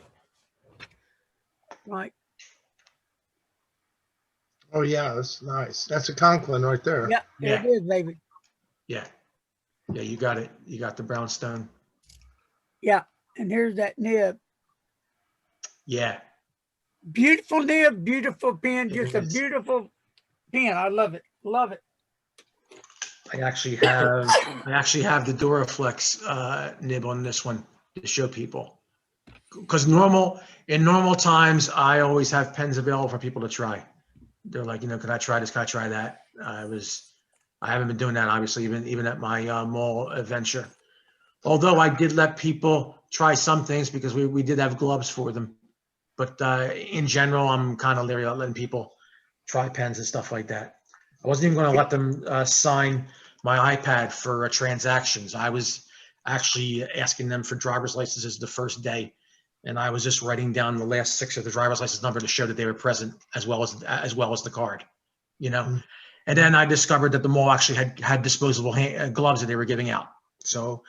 Right. Oh, yeah, that's nice. That's a Conklin right there. Yeah, Yeah. it is, baby. Yeah. Yeah, you got it. You got the brownstone. Yeah. And here's that nib. Yeah. Beautiful nib, beautiful pen, just a It is. beautiful pen. I love it. Love it. I actually have the Duraflex nib on this one to show people. Because in normal times, I always have pens available for people to try. They're like, you know, can I try this? Can I try that? I haven't been doing that, obviously, even at my mall adventure. Although I did let people try some things because we did have gloves for them. But in general, I'm kind of leery about letting people try pens and stuff like that. I wasn't even going to let them sign my iPad for transactions. I was actually asking them for driver's licenses the first day, and I was just writing down the last 6 of the driver's license number to show that they were present, as well as the card, you know. Mm-hmm. And then I discovered that the mall actually had disposable gloves that they were giving out. So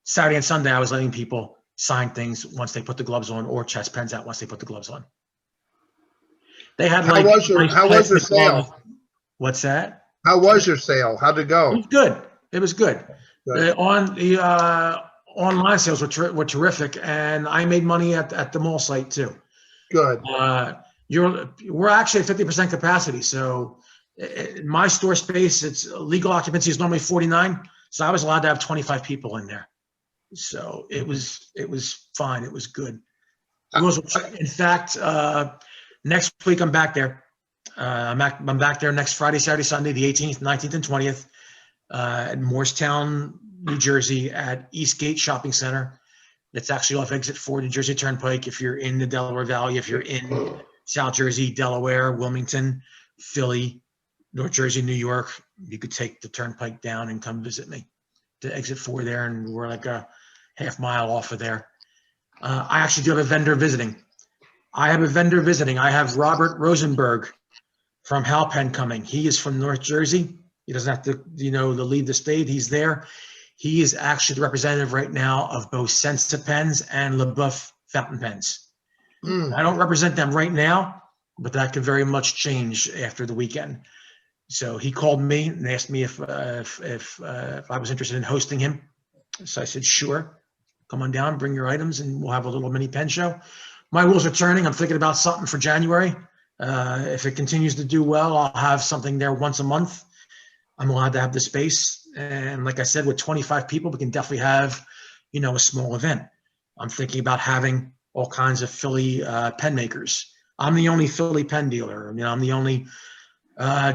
Saturday and Sunday, I was letting people sign things once they put the gloves on, or chest pens out once they put the gloves on. They had how was your sale? What's that? How was your sale? How'd it go? It was good. It was good. Online sales were terrific, and I made money at the mall site too. Good. We're actually at 50% capacity. So in my store space, its legal occupancy is normally 49. So I was allowed to have 25 people in there. So it was fine. It was good. In fact, next week I'm back there. I'm back there next Friday, Saturday, Sunday, the 18th, 19th, and 20th at Morristown, New Jersey, at Eastgate Shopping Center. It's actually off exit 4 New Jersey Turnpike. If you're in the Delaware Valley, if you're in South Jersey, Delaware, Wilmington, Philly, North Jersey, New York, you could take the Turnpike down and come visit me to exit 4 there, and we're like a half mile off of there. I actually do have a vendor visiting. I have Robert Rosenberg from Halpen coming. He is from North Jersey. He doesn't have to, to leave the state. He's there. He is actually the representative right now of both Sensa pens and LeBoeuf fountain pens. I don't represent them right now, but that could very much change after the weekend. So he called me and asked me if I was interested in hosting him. So I said, sure. Come on down, bring your items, and we'll have a little mini pen show. My wheels are turning. I'm thinking about something for January. If it continues to do well, I'll have something there once a month. I'm allowed to have the space. And like I said, with 25 people, we can definitely have, a small event. I'm thinking about having all kinds of Philly pen makers. I'm the only Philly pen dealer. I'm the only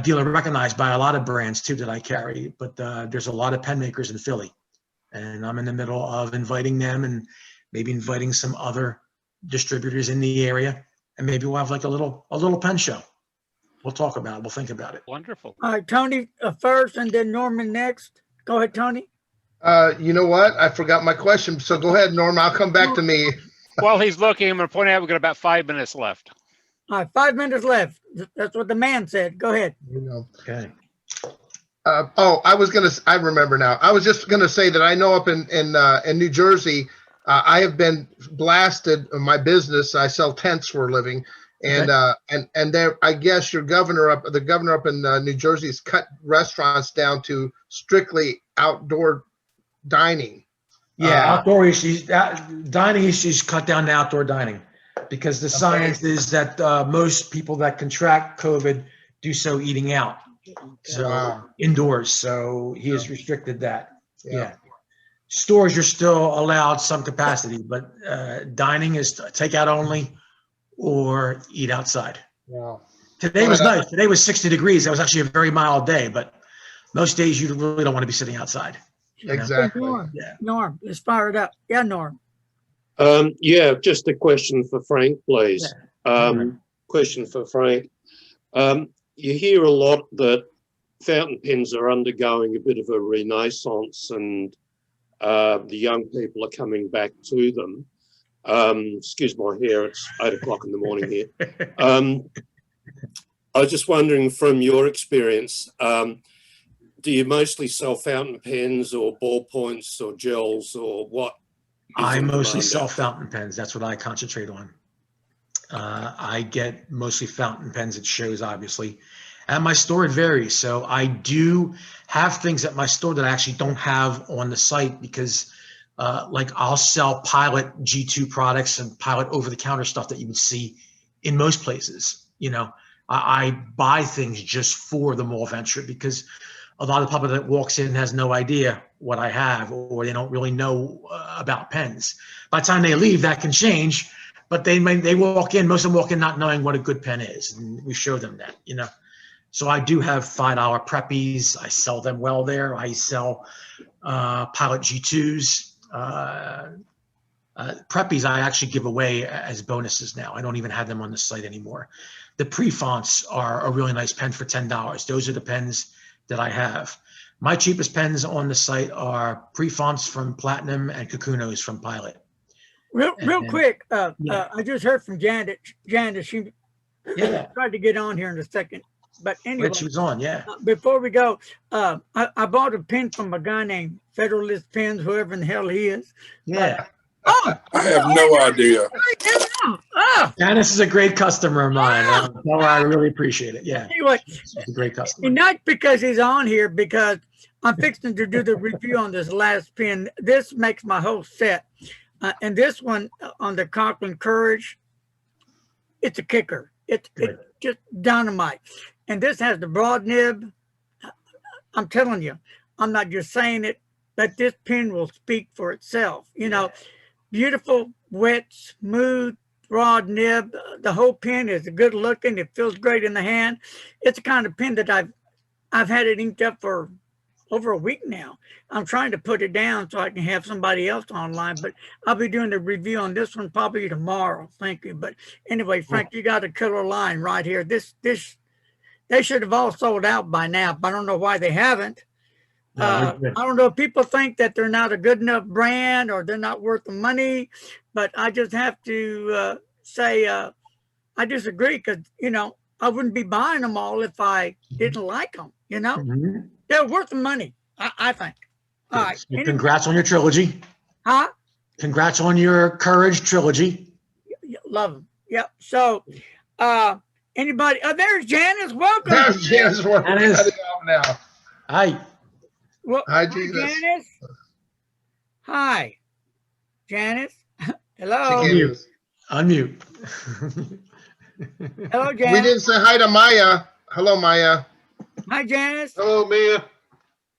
dealer recognized by a lot of brands too that I carry, but there's a lot of pen makers in Philly. And I'm in the middle of inviting them and maybe inviting some other distributors in the area. And maybe we'll have like a little pen show. We'll talk about it. We'll think about it. Wonderful. All right, Tony first and then Norman next. Go ahead, Tony. You know what? I forgot my question. So go ahead, Norman. I'll come back to me. While he's looking, I'm going to point out we've got about 5 minutes left. All right, 5 minutes left. That's what the man said. Go ahead. Okay. I remember now. I was just gonna say that I know up in New Jersey, I have been blasted in my business. I sell tents for a living, and there, I guess the governor up in New Jersey has cut restaurants down to strictly outdoor dining. Yeah, outdoor issues, dining issues cut down to outdoor dining, because the science is that most people that contract COVID do so eating out. So indoors, so he has restricted that. Yeah. Stores, you're still allowed some capacity, but dining is takeout only or eat outside. Wow. Today was nice. Today was 60 degrees. That was actually a very mild day, but most days you really don't want to be sitting outside. Exactly. Norm, let's fire it up. Yeah, Norm. Just a question for Frank, please. Question for Frank. You hear a lot that fountain pens are undergoing a bit of a renaissance, and the young people are coming back to them. Excuse my hair, it's 8 o'clock in the morning here. I was just wondering, from your experience, do you mostly sell fountain pens or ballpoints or gels, or what? I mostly sell fountain pens. That's what I concentrate on. I get mostly fountain pens at shows, obviously. At my store, it varies. So I do have things at my store that I actually don't have on the site, because like I'll sell Pilot G2 products and Pilot over-the-counter stuff that you would see in most places. I buy things just for the mall venture, because a lot of the public that walks in has no idea what I have, or they don't really know about pens. By the time they leave, that can change. But they walk in, most of them walk in not knowing what a good pen is, and we show them that, So I do have $5 preppies. I sell them well there. I sell Pilot G2s. Preppies I actually give away as bonuses now. I don't even have them on the site anymore. The pre-fonts are a really nice pen for $10. Those are the pens that I have. My cheapest pens on the site are pre-fonts from Platinum and Kakunos from Pilot. Real quick, yeah. I just heard from Janet. Janet, she tried to get on here in a second. But anyway, She was on, yeah. Before we go, I bought a pen from a guy named Federalist Pens, whoever in the hell he is. Yeah. I have no idea. Janice is a great customer of mine. Tell her I really appreciate it. Yeah. Anyway, She's a great customer. and not because he's on here, because I'm fixing to do the review on this last pen. This makes my whole set. And this one on the Conklin Courage, it's a kicker. It's just dynamite. And this has the broad nib. I'm telling you, I'm not just saying it, but this pen will speak for itself. You know, beautiful, wet, smooth, broad nib. The whole pen is good looking. It feels great in the hand. It's the kind of pen that I've had it inked up for over a week now. I'm trying to put it down so I can have somebody else online, but I'll be doing the review on this one probably tomorrow. Thank you. But anyway, Frank, you got a killer line right here. This they should have all sold out by now, but I don't know why they haven't. I don't know if people think that they're not a good enough brand or they're not worth the money, but I just have to say I disagree, because, you know, I wouldn't be buying them all if I didn't like them, you know? They're worth the money, I think. All right. Congrats on your trilogy. Huh? Congrats on your Courage trilogy. Love them. Yep. So, anybody? Oh, there's Janice. Welcome. There's Janice. Janice. Now. Hi. Well, Hi, hi, Jesus. Janice. Hi, Janice. Hello. Unmute. Hello, We Janice. didn't say hi to Maya. Hello, Maya. Hi, Janice. Hello, Mia.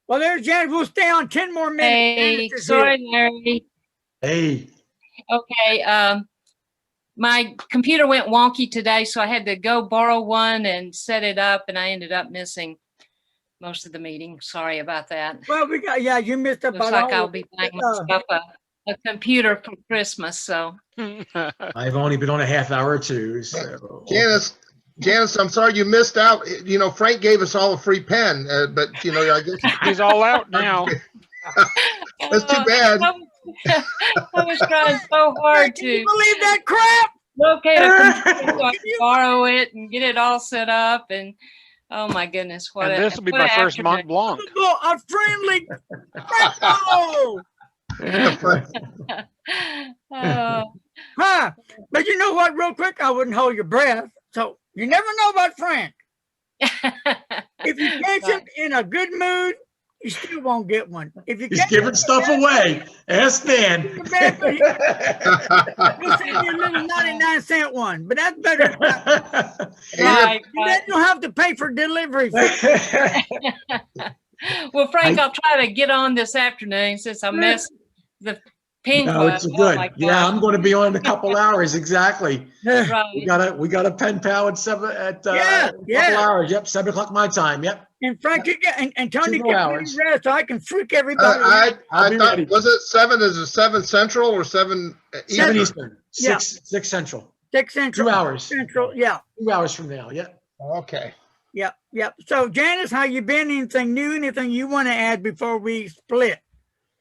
Well, there's Janice. We'll stay on 10 more minutes. Hey, Janice is sorry, here. Larry. Hey. Okay, my computer went wonky today, so I had to go borrow one and set it up, and I ended up missing most of the meeting. Sorry about that. Well, you missed Looks about like all I'll of be it. buying myself a computer for Christmas, so. I've only been on a half hour or two. So. Janice, I'm sorry you missed out. You know, Frank gave us all a free pen, but you know, I guess He's all out now. that's too bad. I was trying so hard Can you to believe that crap? locate a computer so I could borrow it and get it all set up, and oh my goodness, what And a this will be what my a first Mont afternoon. Blanc. A friendly. Oh, huh? But you know what? Real quick, I wouldn't hold your breath. So you never know about Frank. If you catch him in a good mood, you still won't get one. If you He's catch giving stuff away. Ask Dan. he'll send you a little 99-cent one, but that's better. Right, And then you'll have to pay for delivery. Well, Frank, I'll try to get on this afternoon since I missed the pen No, club. it's Oh good. my Yeah, I'm gosh. going to be on in a couple hours. Exactly. Right. We got a pen pal at Yeah, a couple hours. Yep, 7 o'clock my time. Yep. And Frank, you get and Tony, 2 get hours. me rest so I can freak everybody. I I'll be thought, ready. was it 7? Is it 7 Central or 7 7 Eastern? Eastern. Yeah. 6 Central. 6 Central. 2 hours. Central. Yeah. 2 hours from now. Yep. Okay. Yep. Yep. So Janice, how you been? Anything new? Anything you want to add before we split?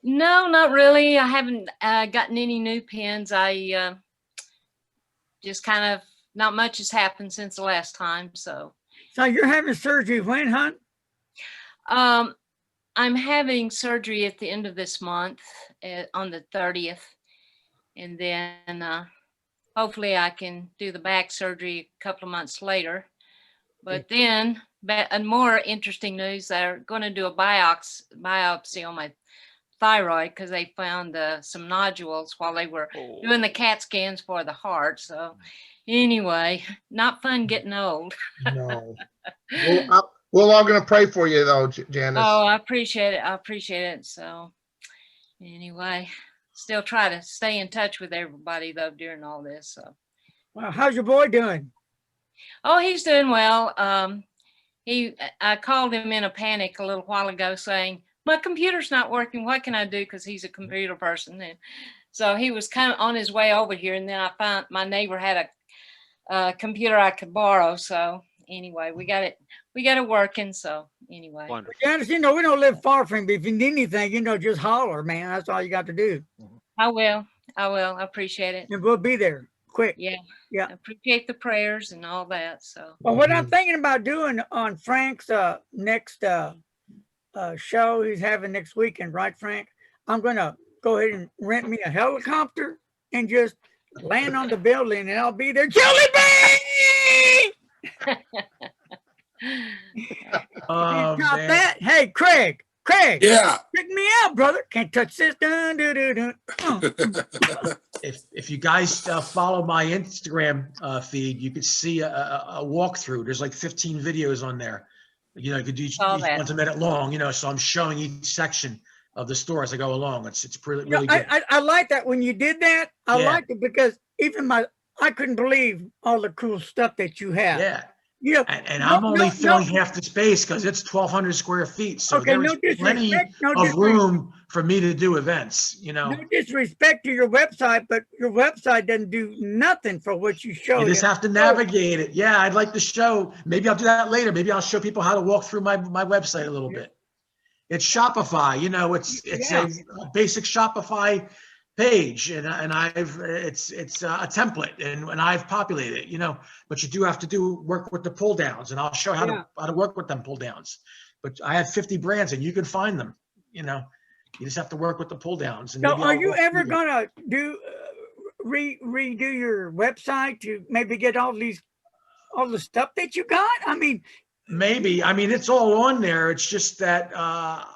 No, not really. I haven't gotten any new pens. I just kind of, not much has happened since the last time. So you're having surgery when, hon? I'm having surgery at the end of this month on the 30th. And then hopefully I can do the back surgery a couple of months later. But then, and more interesting news, they're going to do a biopsy on my thyroid because they found some nodules while they were doing the CAT scans for the heart. So anyway, not fun getting old. No. We're all going to pray for you, though, Janice. Oh, I appreciate it. I appreciate it. So anyway, still try to stay in touch with everybody, though, during all this. So. Well, how's your boy doing? Oh, he's doing well. I called him in a panic a little while ago saying, my computer's not working. What can I do? Because he's a computer person. And so he was kind of on his way over here. And then I found my neighbor had a computer I could borrow. So anyway, we got it working. So anyway. Wonderful. Janice, we don't live far from you. If you need anything, just holler, man. That's all you got to do. I will. I appreciate it. And we'll be there quick. Yeah. Yeah. I appreciate the prayers and all that. So. Well, what I'm thinking about doing on Frank's next show he's having next weekend, right, Frank? I'm going to go ahead and rent me a helicopter and just land on the building, and I'll be there. Jelly bean! Oh, Got man. that? Hey, Craig, Yeah. check me out, brother. Can't touch this. Dun, dun, dun, dun. If you guys follow my Instagram feed, you could see a walkthrough. There's like 15 videos on there. You could do each Saw that. one's a minute long. So I'm showing each section of the store as I go along. It's really good. I like that when you did that. I Yeah. liked it because even I couldn't believe all the cool stuff that you have. Yeah. Yeah. And I'm only filling half the space because it's 1,200 square feet. So Okay, there's plenty of room for me to do events, No disrespect to your website, but your website doesn't do nothing for what you show. You just have to navigate it. Yeah, I'd like to show, maybe I'll do that later. Maybe I'll show people how to walk through my website a little bit. It's Shopify, it's a basic Shopify page, and it's a template, and I've populated it, but you do have to work with the pull downs, and I'll show how to work with them pull downs. But I have 50 brands, and you can find them. You just have to work with the pull downs. And So, maybe are I'll you walk ever through gonna do redo your website to maybe get all the stuff that you got? I mean, maybe. It's all on there. It's just that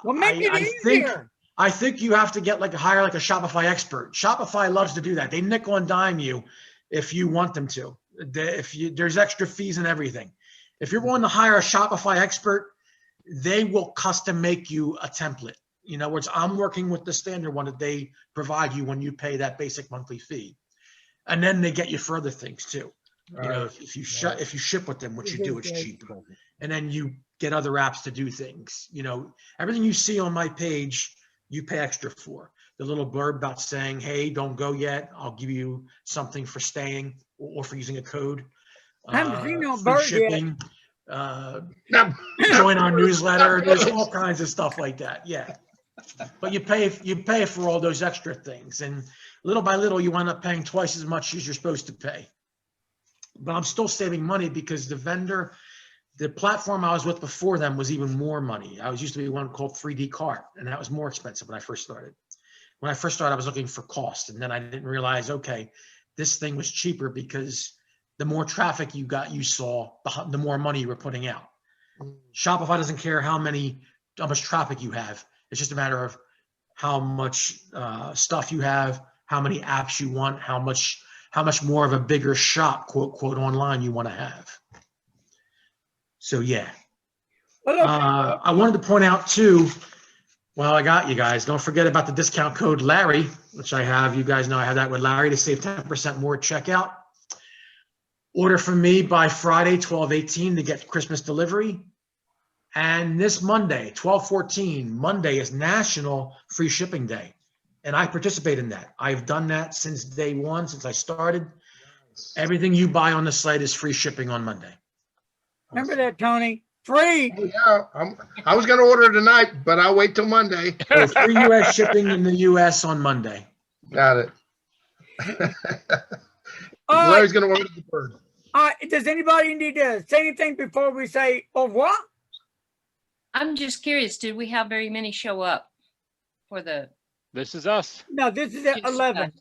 make it easier. I think you have to hire a Shopify expert. Shopify loves to do that. They nickel and dime you if you want them to. There's extra fees and everything. If you're willing to hire a Shopify expert, they will custom make you a template. In other words, I'm working with the standard one that they provide you when you pay that basic monthly fee, and then they get you for other things too. If you ship with them, which you do, it's cheap, and then you get other apps to do things. Everything you see on my page, you pay extra for. The little blurb about saying, hey, don't go yet. I'll give you something for staying or for using a code. I haven't seen no free bird shipping. Join our newsletter. There's all kinds of stuff like that. Yeah. But you pay for all those extra things. And little by little, you wind up paying twice as much as you're supposed to pay. But I'm still saving money because the platform I was with before them was even more money. I used to be one called 3D Cart, and that was more expensive when I first started. When I first started, I was looking for cost, and then I didn't realize, okay, this thing was cheaper because the more traffic you saw, the more money you were putting out. Shopify doesn't care how much traffic you have. It's just a matter of how much stuff you have, how many apps you want, how much more of a bigger shop, quote, online you want to have. So, yeah. I wanted to point out, too, well, I got you guys. Don't forget about the discount code Larry, which I have. You guys know I have that with Larry to save 10% more at checkout. Order from me by Friday, 12/18 to get Christmas delivery. And this Monday, 12/14, Monday is National Free Shipping Day. And I participate in that. I've done that since day one, since I started. Everything you buy on the site is free shipping on Monday. Remember that, Tony? Free. Oh, yeah, I was going to order tonight, but I'll wait till Monday. So free U.S. shipping in the U.S. on Monday. Got it. Larry's going to order the bird. Does anybody need to say anything before we say au revoir? I'm just curious, did we have very many show up for the? This is us. No, this is at 11.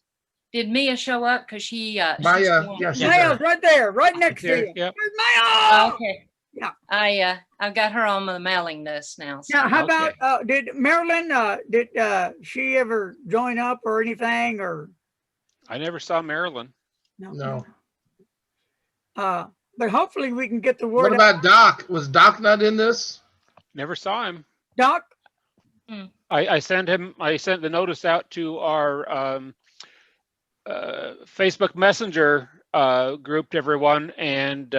Did Mia show up? Because Maya, Maya's right there, right next to you. Yep. Where's Maya? Okay. Yeah. I've got her on the mailing list now. So. Now, how about did Marilyn? Did she ever join up or anything? Or I never saw Marilyn. No. But hopefully we can get the word. What about Doc? Was Doc not in this? Never saw him. Doc? I sent the notice out to our Facebook Messenger group to everyone, and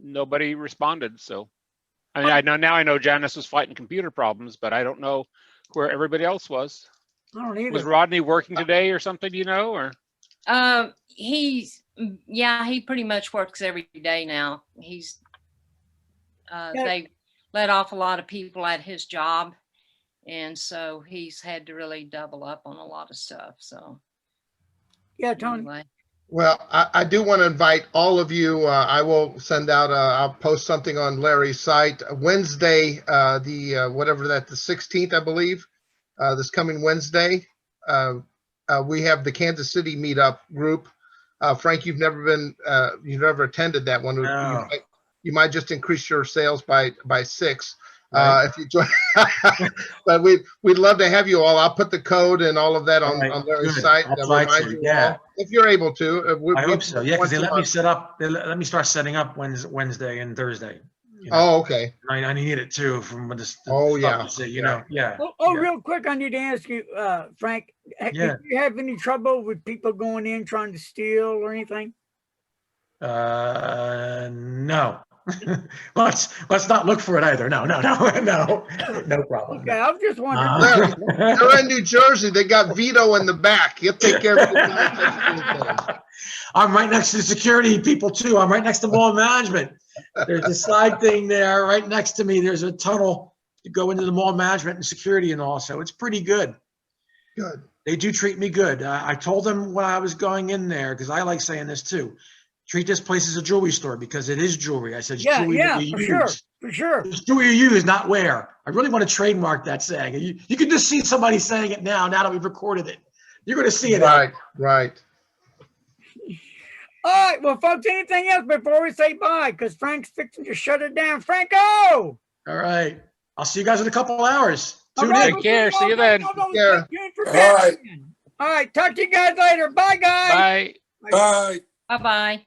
nobody responded. So I mean, I know now I know Janice was fighting computer problems, but I don't know where everybody else was. I don't either. Was Rodney working today or something, you know, or? Yeah, he pretty much works every day now. They let off a lot of people at his job. And so he's had to really double up on a lot of stuff. So, Yeah, Tony. anyway. Well, I do want to invite all of you. I will send out, I'll post something on Larry's site Wednesday, the 16th, I believe, this coming Wednesday. We have the Kansas City meetup group. Frank, you've never attended that one. No. You might just increase your sales by 6. Right. If you join, but we'd love to have you all. I'll put the code and all of that on Larry's site. I'll try to, yeah. If you're able to. I hope so. Yeah, because they let me set up. Let me start setting up Wednesday and Thursday. You know? Oh, okay. I need it too from when this. Oh, yeah. You know, yeah. Oh, real quick, I need to ask you, Frank. Yeah. Do you have any trouble with people going in trying to steal or anything? No. let's not look for it either. No problem. Okay, I was just wondering. They're in New Jersey. They got Vito in the back. He'll take care of it. I'm right next to the security people too. I'm right next to mall management. There's a side thing there right next to me. There's a tunnel to go into the mall management and security and all. So it's pretty good. Good. They do treat me good. I told them when I was going in there, because I like saying this too. Treat this place as a jewelry store because it is jewelry. I said, jewelry that you use. For sure. It's jewelry you use, not wear. I really want to trademark that saying. You can just see somebody saying it now that we've recorded it. You're going to see it. Right. All right. Well, folks, anything else before we say bye? Because Frank's fixing to shut it down. Franco! All right. I'll see you guys in a couple of hours. Take care. See you then. All right. All right. Talk to you guys later. Bye, guys. Bye. Bye. Bye-bye.